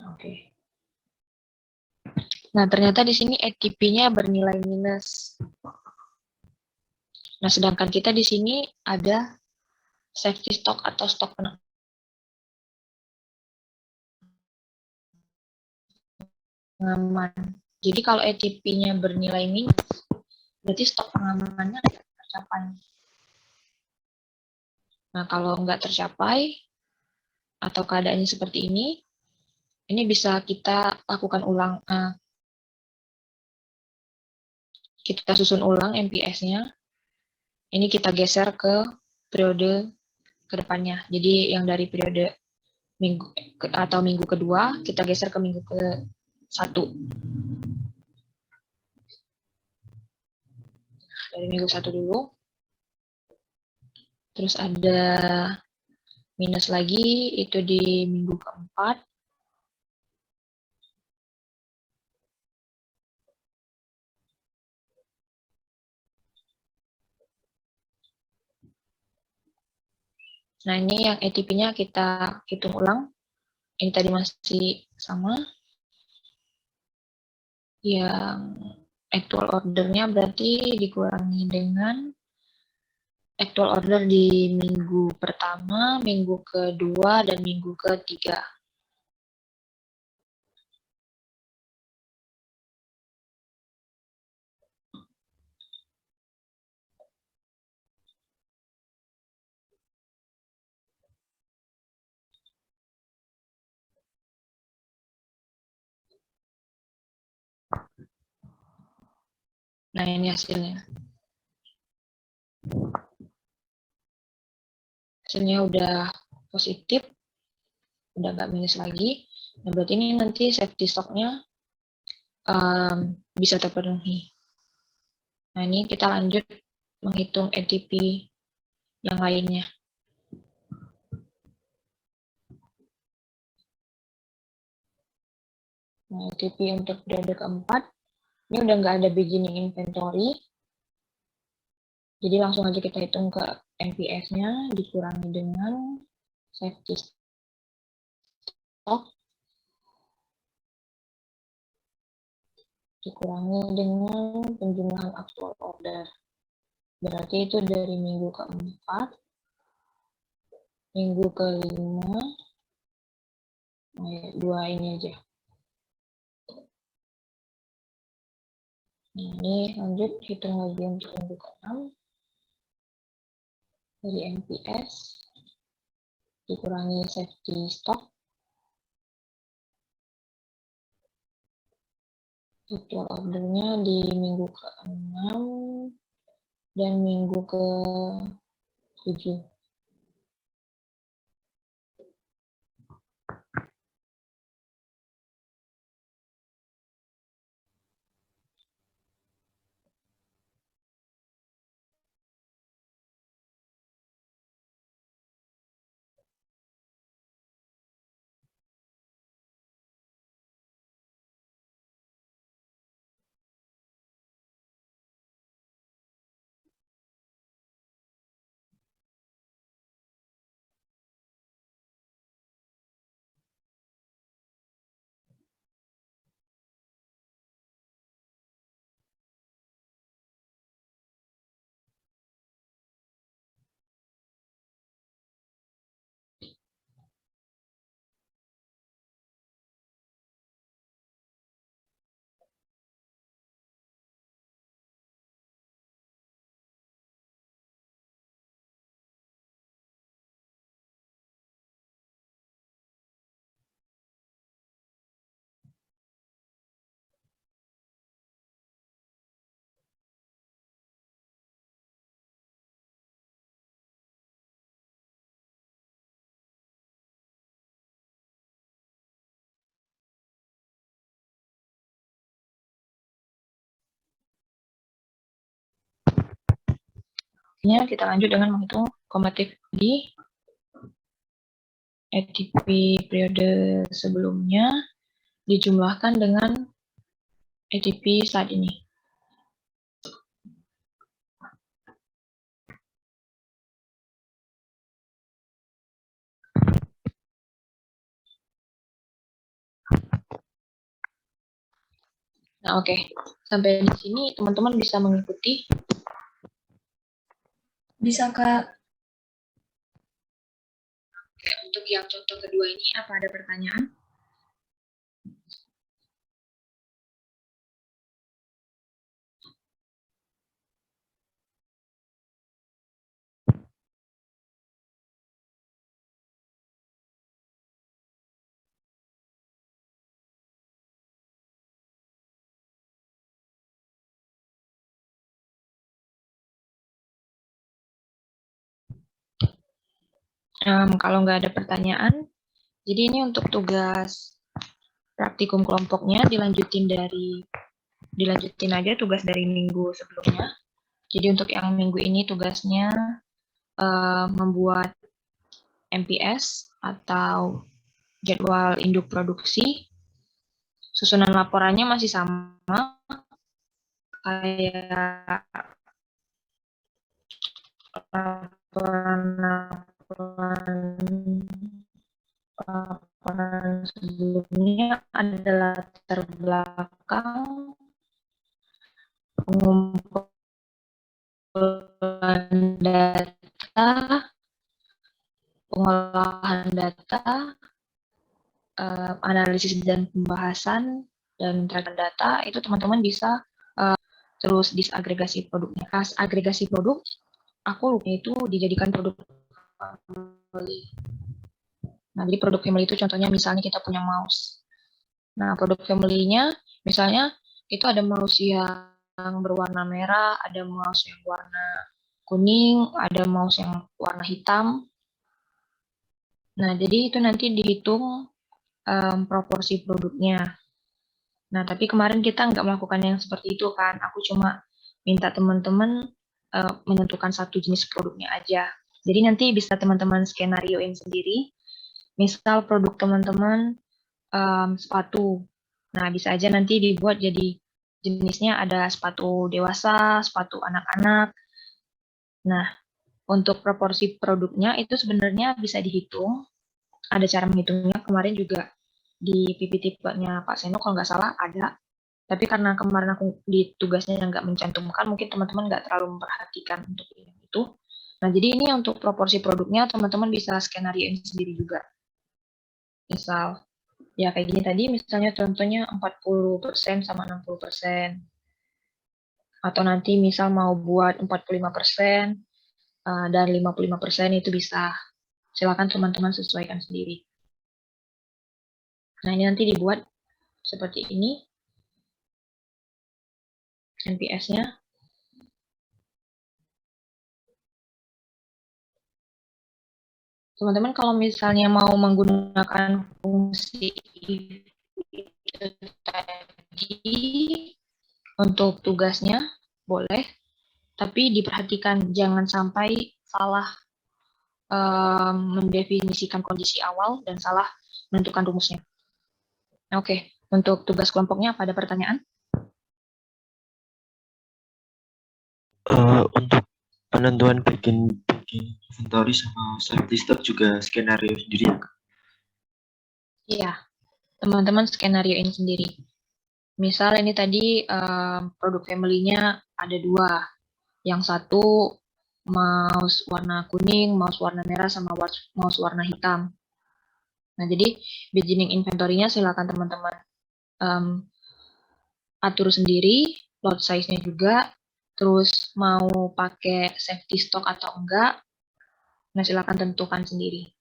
Oke. Nah, ternyata di sini ATP-nya bernilai minus. Nah, sedangkan kita di sini ada safety stock atau stok pengaman. Jadi kalau ATP-nya bernilai minus, berarti stok pengamannya tidak tercapai. Nah, kalau nggak tercapai, atau keadaannya seperti ini bisa kita lakukan ulang, kita susun ulang MPS-nya. Ini kita geser ke periode kedepannya. Jadi yang dari periode minggu kedua, kita geser ke minggu ke-1. Dari minggu 1 dulu. Terus ada minus lagi, itu di minggu ke-4. Nah, ini yang ATP-nya kita hitung ulang. Ini tadi masih sama. Yang actual order-nya berarti dikurangi dengan actual order di minggu pertama, minggu kedua, dan minggu ketiga. Nah, ini hasilnya. Hasilnya udah positif, udah nggak minus lagi. Nah, berarti ini nanti safety stock-nya bisa terpenuhi. Nah, ini kita lanjut menghitung ATP yang lainnya. Nah, ATP untuk periode keempat, ini udah nggak ada beginning inventory. Jadi langsung aja kita hitung ke MPS-nya, dikurangi dengan safety stock, dikurangi dengan penjumlahan actual order. Berarti itu dari minggu keempat, minggu kelima, dua ini aja. Nah, ini lanjut hitung lagi untuk minggu ke-6. Dari MPS, dikurangi safety stock, actual ordernya di minggu ke-6 dan minggu ke-7. Kita lanjut dengan menghitung kompetitif di ATP periode sebelumnya dijumlahkan dengan ATP saat ini. Nah, oke. Sampai di sini teman-teman bisa mengikuti. Bisa, Kak. Oke, untuk yang contoh kedua ini, apa ada pertanyaan? Kalau nggak ada pertanyaan, jadi ini untuk tugas praktikum kelompoknya dilanjutin aja tugas dari minggu sebelumnya. Jadi untuk yang minggu ini tugasnya membuat MPS atau jadwal induk produksi. Susunan laporannya masih sama kayak laporan sebelumnya, ada latar belakang, pengumpulan data, pengolahan data, analisis dan pembahasan, dan tracking data, itu teman-teman bisa terus disagregasi produknya. Pas agregasi produk, aku lupa itu dijadikan produk family. Nah, jadi produk family itu contohnya misalnya kita punya mouse. Nah, produk family-nya misalnya itu ada mouse yang berwarna merah, ada mouse yang warna kuning, ada mouse yang warna hitam. Nah, jadi itu nanti dihitung proporsi produknya. Nah, tapi kemarin kita nggak melakukan yang seperti itu kan. Aku cuma minta teman-teman menentukan satu jenis produknya aja. Jadi nanti bisa teman-teman skenarioin sendiri. Misal produk teman-teman sepatu. Nah, bisa aja nanti dibuat jadi jenisnya ada sepatu dewasa, sepatu anak-anak. Nah, untuk proporsi produknya itu sebenarnya bisa dihitung. Ada cara menghitungnya. Kemarin juga di PPT-nya Pak Seno kalau nggak salah ada. Tapi karena kemarin aku di tugasnya yang nggak mencantumkan, mungkin teman-teman nggak terlalu memperhatikan untuk itu. Nah, jadi ini untuk proporsi produknya teman-teman bisa skenarioin sendiri juga. Misal, ya kayak gini tadi, misalnya contohnya 40% sama 60%. Atau nanti misal mau buat 45% dan 55% itu bisa. Silakan teman-teman sesuaikan sendiri. Nah, ini nanti dibuat seperti ini. NPS-nya. Teman-teman kalau misalnya mau menggunakan fungsi itu tadi untuk tugasnya boleh, tapi diperhatikan jangan sampai salah mendefinisikan kondisi awal dan salah menentukan rumusnya. Oke, untuk tugas kelompoknya apa ada pertanyaan? Untuk penentuan bikin inventory sama safety stock juga skenario sendiri ya, Kak? Iya, teman-teman skenarioin sendiri. Misal ini tadi produk family-nya ada dua. Yang satu mouse warna kuning, mouse warna merah, sama mouse warna hitam. Nah, jadi beginning inventory-nya silakan teman-teman atur sendiri, lot size-nya juga, terus mau pakai safety stock atau enggak, nah silakan tentukan sendiri.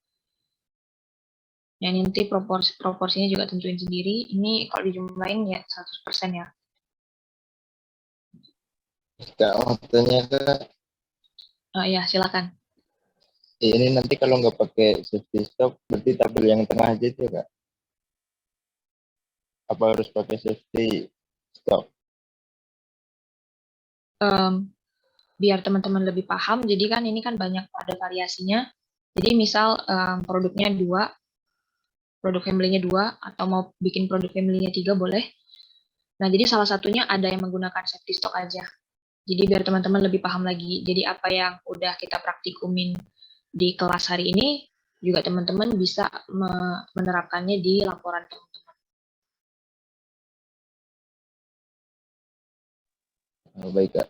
Nah, nanti proporsinya juga tentuin sendiri. Ini kalau dijumlahin ya 100% ya. Kak, waktunya Kak, Ya, silakan. ini nanti kalau nggak pakai safety stock, berarti tabel yang tengah aja itu Kak? Apa harus pakai safety stock? Biar teman-teman lebih paham, jadi kan ini kan banyak ada variasinya. Jadi misal produknya dua, produk family-nya dua, atau mau bikin produk family-nya tiga boleh. Nah, jadi salah satunya ada yang menggunakan safety stock aja. Jadi biar teman-teman lebih paham lagi. Jadi apa yang udah kita praktikumin di kelas hari ini, juga teman-teman bisa menerapkannya di laporan teman-teman. Oh, baik Kak.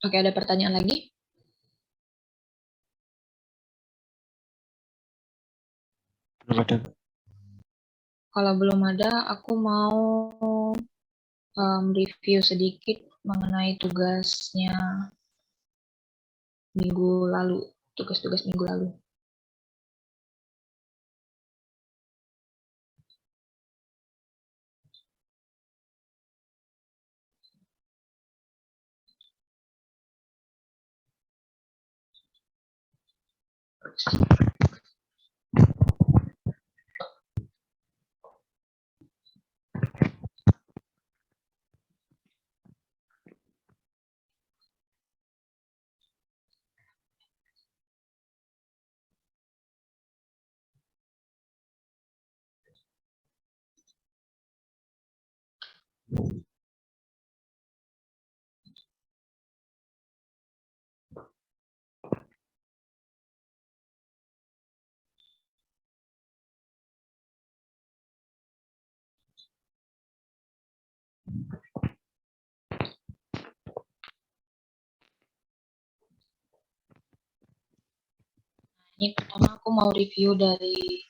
Oke, ada pertanyaan lagi? Belum ada. Kalau belum ada, aku mau review sedikit mengenai tugasnya minggu lalu, tugas-tugas minggu lalu. Ini pertama aku mau review dari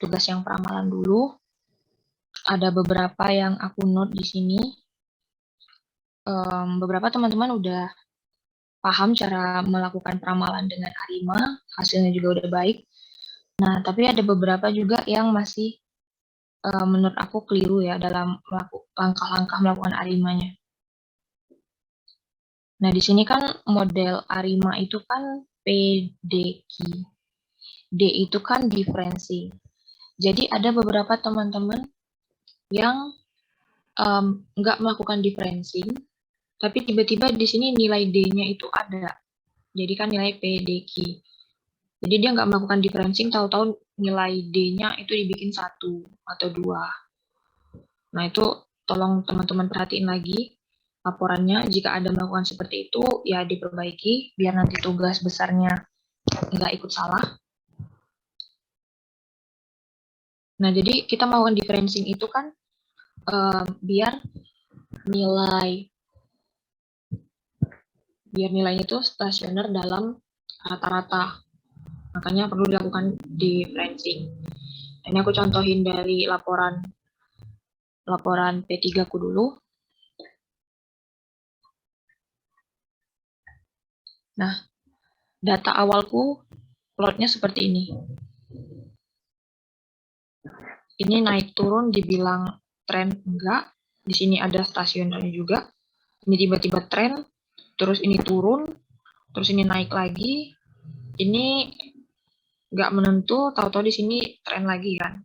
tugas yang peramalan dulu. Ada beberapa yang aku note di sini. Beberapa teman-teman udah paham cara melakukan peramalan dengan ARIMA, hasilnya juga udah baik. Nah, tapi ada beberapa juga yang masih menurut aku keliru ya dalam langkah-langkah melakukan ARIMA-nya. Nah, di sini kan model ARIMA itu kan PDQ. D itu kan differencing. Jadi ada beberapa teman-teman yang nggak melakukan differencing, tapi tiba-tiba di sini nilai D-nya itu ada. Jadi kan nilai PDQ. Jadi dia nggak melakukan differencing, tahu-tahu nilai D-nya itu dibikin 1 atau 2. Nah, itu tolong teman-teman perhatiin lagi laporannya. Jika ada melakukan seperti itu, ya diperbaiki, biar nanti tugas besarnya nggak ikut salah. Nah, jadi kita melakukan differencing itu kan biar nilainya itu stasioner dalam rata-rata. Makanya perlu dilakukan differencing. Ini aku contohin dari laporan P3 ku dulu. Nah, data awalku plotnya seperti ini. Ini naik turun dibilang tren enggak. Di sini ada stasionernya juga. Ini tiba-tiba tren, terus ini turun, terus ini naik lagi. Ini nggak menentu, tahu-tahu di sini tren lagi kan.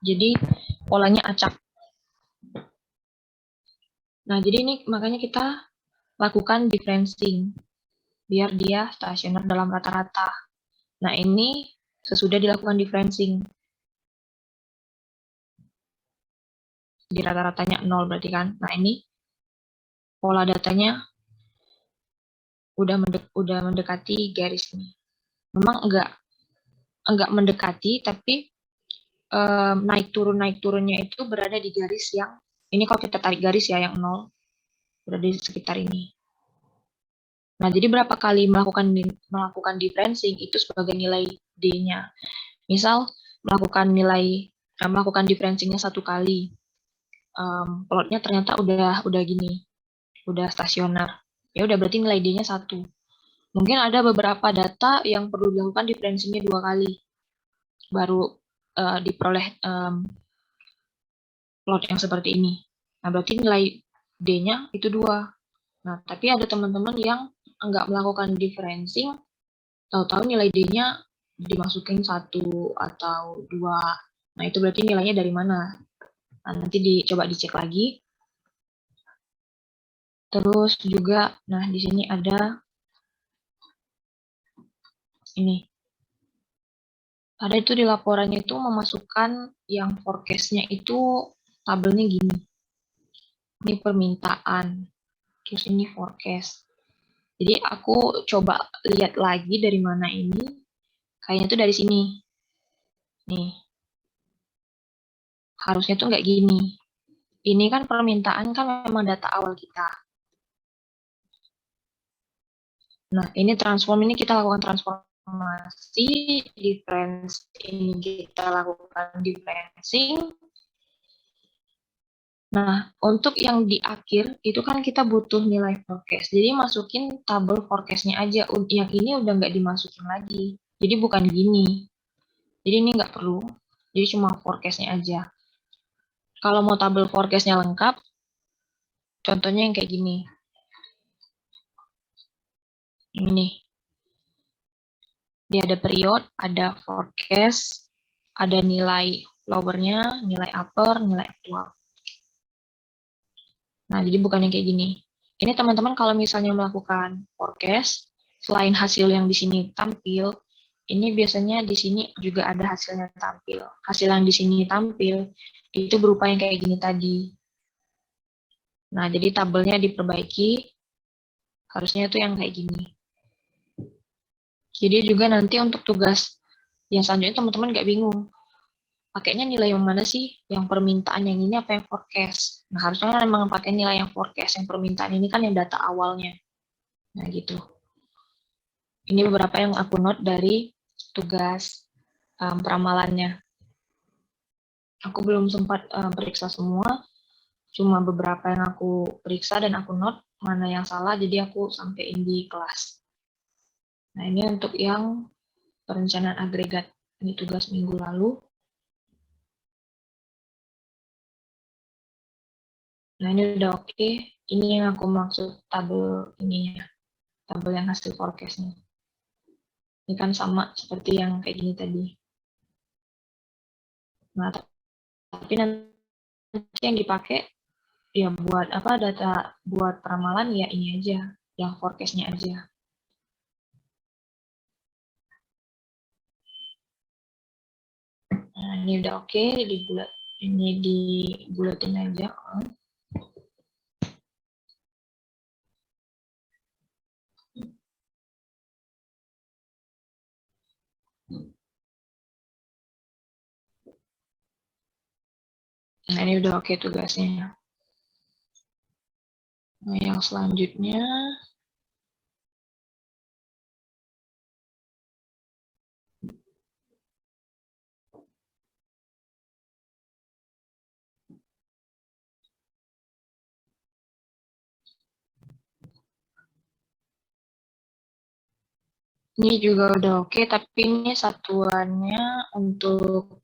Jadi polanya acak. Nah, jadi ini makanya kita lakukan differencing biar dia stasioner dalam rata-rata. Nah, ini sesudah dilakukan differencing. Di rata-ratanya 0 berarti kan. Nah, ini pola datanya udah mendekati garis ini. Memang enggak mendekati, tapi naik turunnya itu berada di garis yang ini. Kalau kita tarik garis ya yang 0 berada di sekitar ini. Nah, jadi berapa kali melakukan differencing itu sebagai nilai D-nya. Misal melakukan differencingnya 1 kali, plotnya ternyata udah gini, udah stasioner. Ya udah berarti nilai D-nya 1. Mungkin ada beberapa data yang perlu dilakukan differencingnya 2 kali, baru diperoleh plot yang seperti ini. Nah, berarti nilai D-nya itu 2. Nah, tapi ada teman-teman yang nggak melakukan differencing, tahu-tahu nilai D-nya dimasukin 1 atau 2. Nah, itu berarti nilainya dari mana? Nah, nanti coba dicek lagi. Terus juga, nah di sini ada ini. Ada itu di laporannya itu memasukkan yang forecast-nya itu tabelnya gini. Ini permintaan, terus ini forecast. Jadi aku coba lihat lagi dari mana ini. Kayaknya itu dari sini. Nih. Harusnya tuh nggak gini. Ini kan permintaan kan memang data awal kita. Nah, ini transform ini kita lakukan transformasi, difference ini kita lakukan differencing. Nah, untuk yang di akhir itu kan kita butuh nilai forecast. Jadi masukin tabel forecast-nya aja. Yang ini udah nggak dimasukin lagi. Jadi bukan gini. Jadi ini nggak perlu. Jadi cuma forecast-nya aja. Kalau mau tabel forecast-nya lengkap, contohnya yang kayak gini. Ini nih. Dia ada period, ada forecast, ada nilai lowernya, nilai upper, nilai aktual. Nah, jadi bukan yang kayak gini. Ini teman-teman kalau misalnya melakukan forecast, selain hasil yang di sini tampil, ini biasanya di sini juga ada hasilnya tampil. Hasil yang di sini tampil, itu berupa yang kayak gini tadi. Nah, jadi tabelnya diperbaiki, harusnya itu yang kayak gini. Jadi juga nanti untuk tugas yang selanjutnya teman-teman nggak bingung. Pakainya nilai yang mana sih? Yang permintaan yang ini apa yang forecast? Nah, harusnya memang pakai nilai yang forecast. Yang permintaan ini kan yang data awalnya. Nah, gitu. Ini beberapa yang aku note dari tugas peramalannya. Aku belum sempat periksa semua, cuma beberapa yang aku periksa dan aku note mana yang salah, jadi aku sampein di kelas. Nah, ini untuk yang perencanaan agregat. Ini tugas minggu lalu. Nah, ini udah oke. Ini yang aku maksud tabel ini ya. Tabel yang hasil forecast-nya. Ini kan sama seperti yang kayak gini tadi. Nah, tapi nanti yang dipakai ya buat apa data buat peramalan ya ini aja, yang forecast-nya aja. Nah, ini udah oke, dibulatin aja. Nah, ini udah oke tugasnya. Nah, yang selanjutnya ini juga udah oke, tapi ini satuannya untuk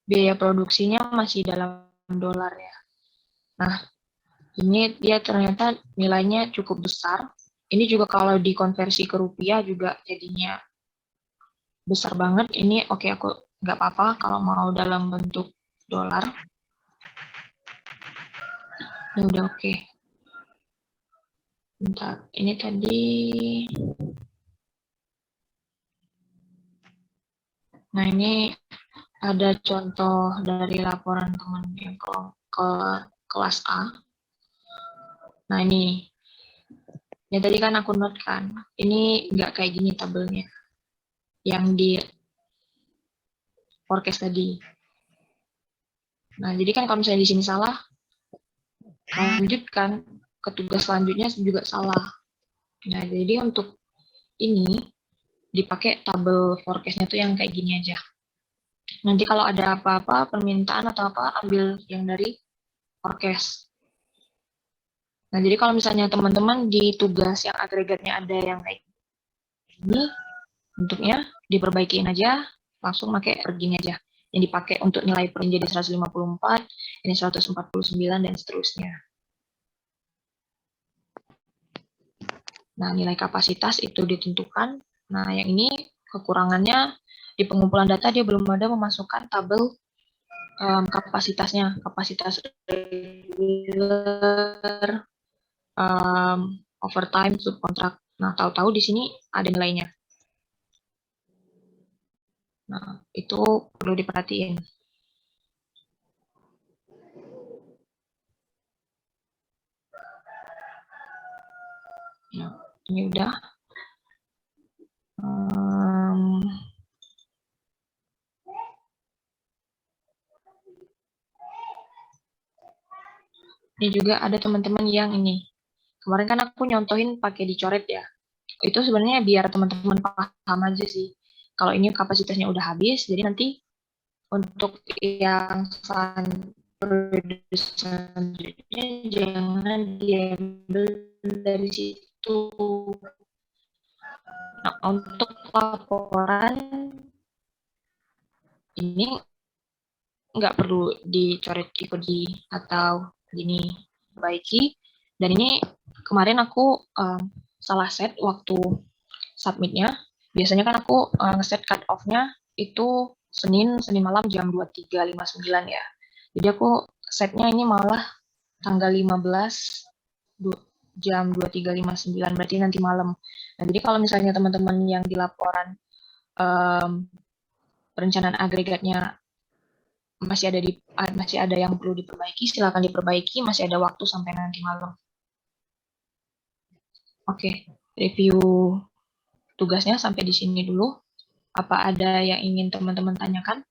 biaya produksinya masih dalam dolar ya. Nah, ini dia ternyata nilainya cukup besar. Ini juga kalau dikonversi ke rupiah juga jadinya besar banget. Ini oke, aku nggak apa-apa kalau mau dalam bentuk dolar. Ini udah oke. Bentar, ini tadi. Nah, ini ada contoh dari laporan teman yang ke kelas A. Nah, ini tadi kan aku note kan, ini nggak kayak gini tabelnya. Yang di forecast tadi. Nah, jadi kan kalau misalnya di sini salah, lanjutkan ke tugas selanjutnya juga salah. Nah, jadi untuk ini dipakai tabel forecast-nya tuh yang kayak gini aja. Nanti kalau ada apa-apa, permintaan atau apa, ambil yang dari forecast. Nah, jadi kalau misalnya teman-teman di tugas yang agregatnya ada yang kayak gini, bentuknya diperbaikin aja, langsung pakai gini aja. Yang dipakai untuk nilai per jadi 154, ini 149, dan seterusnya. Nah, nilai kapasitas itu ditentukan. Nah, yang ini kekurangannya di pengumpulan data dia belum ada memasukkan tabel kapasitasnya, kapasitas regular, overtime, subkontrak. Nah, tahu-tahu di sini ada nilainya. Nah, itu perlu diperhatiin. Nah, ini udah. Ini juga ada teman-teman yang ini. Kemarin kan aku nyontohin pakai dicoret ya. Itu sebenarnya biar teman-teman paham aja sih. Kalau ini kapasitasnya udah habis, jadi nanti untuk yang selanjutnya jangan diambil dari situ. Nah, untuk laporan ini nggak perlu dicoret di atau gini baiki. Dan ini kemarin aku salah set waktu submitnya. biasanya kan aku ngeset cut off-nya itu Senin malam jam 23.59 ya. Jadi aku setnya ini malah tanggal 15 jam 23.59, berarti nanti malam. Nah, jadi kalau misalnya teman-teman yang di laporan perencanaan agregatnya masih ada yang perlu diperbaiki, silakan diperbaiki, masih ada waktu sampai nanti malam. Oke, review tugasnya sampai di sini dulu. Apa ada yang ingin teman-teman tanyakan?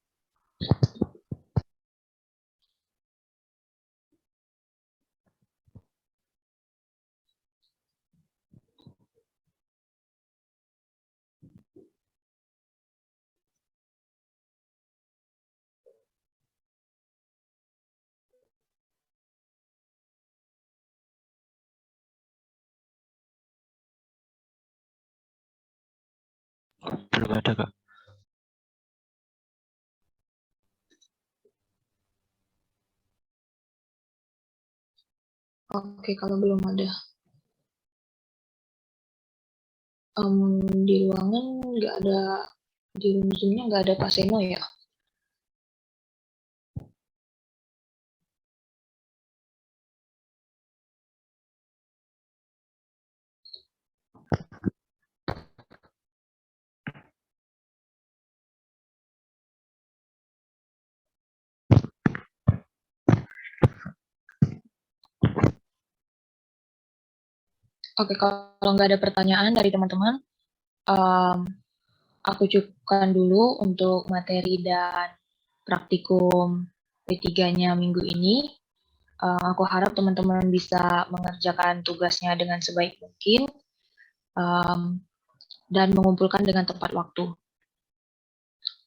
Belum ada, Kak. Oke, kalau belum ada. Di ruangan nggak ada, di room Zoom-nya nggak ada Pak Seno ya? Oke, kalau nggak ada pertanyaan dari teman-teman, aku cukupkan dulu untuk materi dan praktikum P3-nya minggu ini. Aku harap teman-teman bisa mengerjakan tugasnya dengan sebaik mungkin dan mengumpulkan dengan tepat waktu.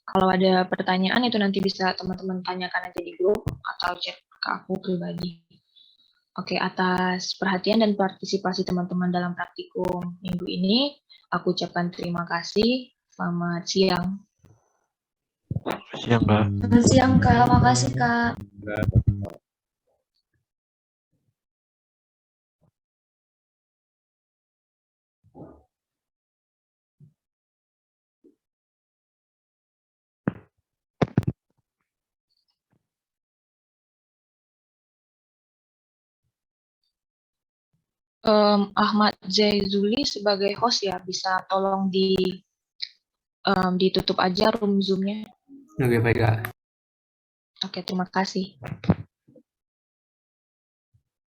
Kalau ada pertanyaan itu nanti bisa teman-teman tanyakan aja di grup atau chat ke aku pribadi. Oke, atas perhatian dan partisipasi teman-teman dalam praktikum minggu ini, aku ucapkan terima kasih. Selamat siang. Siang, Kak. Selamat siang, Kak. Makasih, Kak. Ahmad Zaizuli sebagai host ya, bisa tolong ditutup aja room Zoom-nya. Oke, baik, Kak. Oke, terima kasih.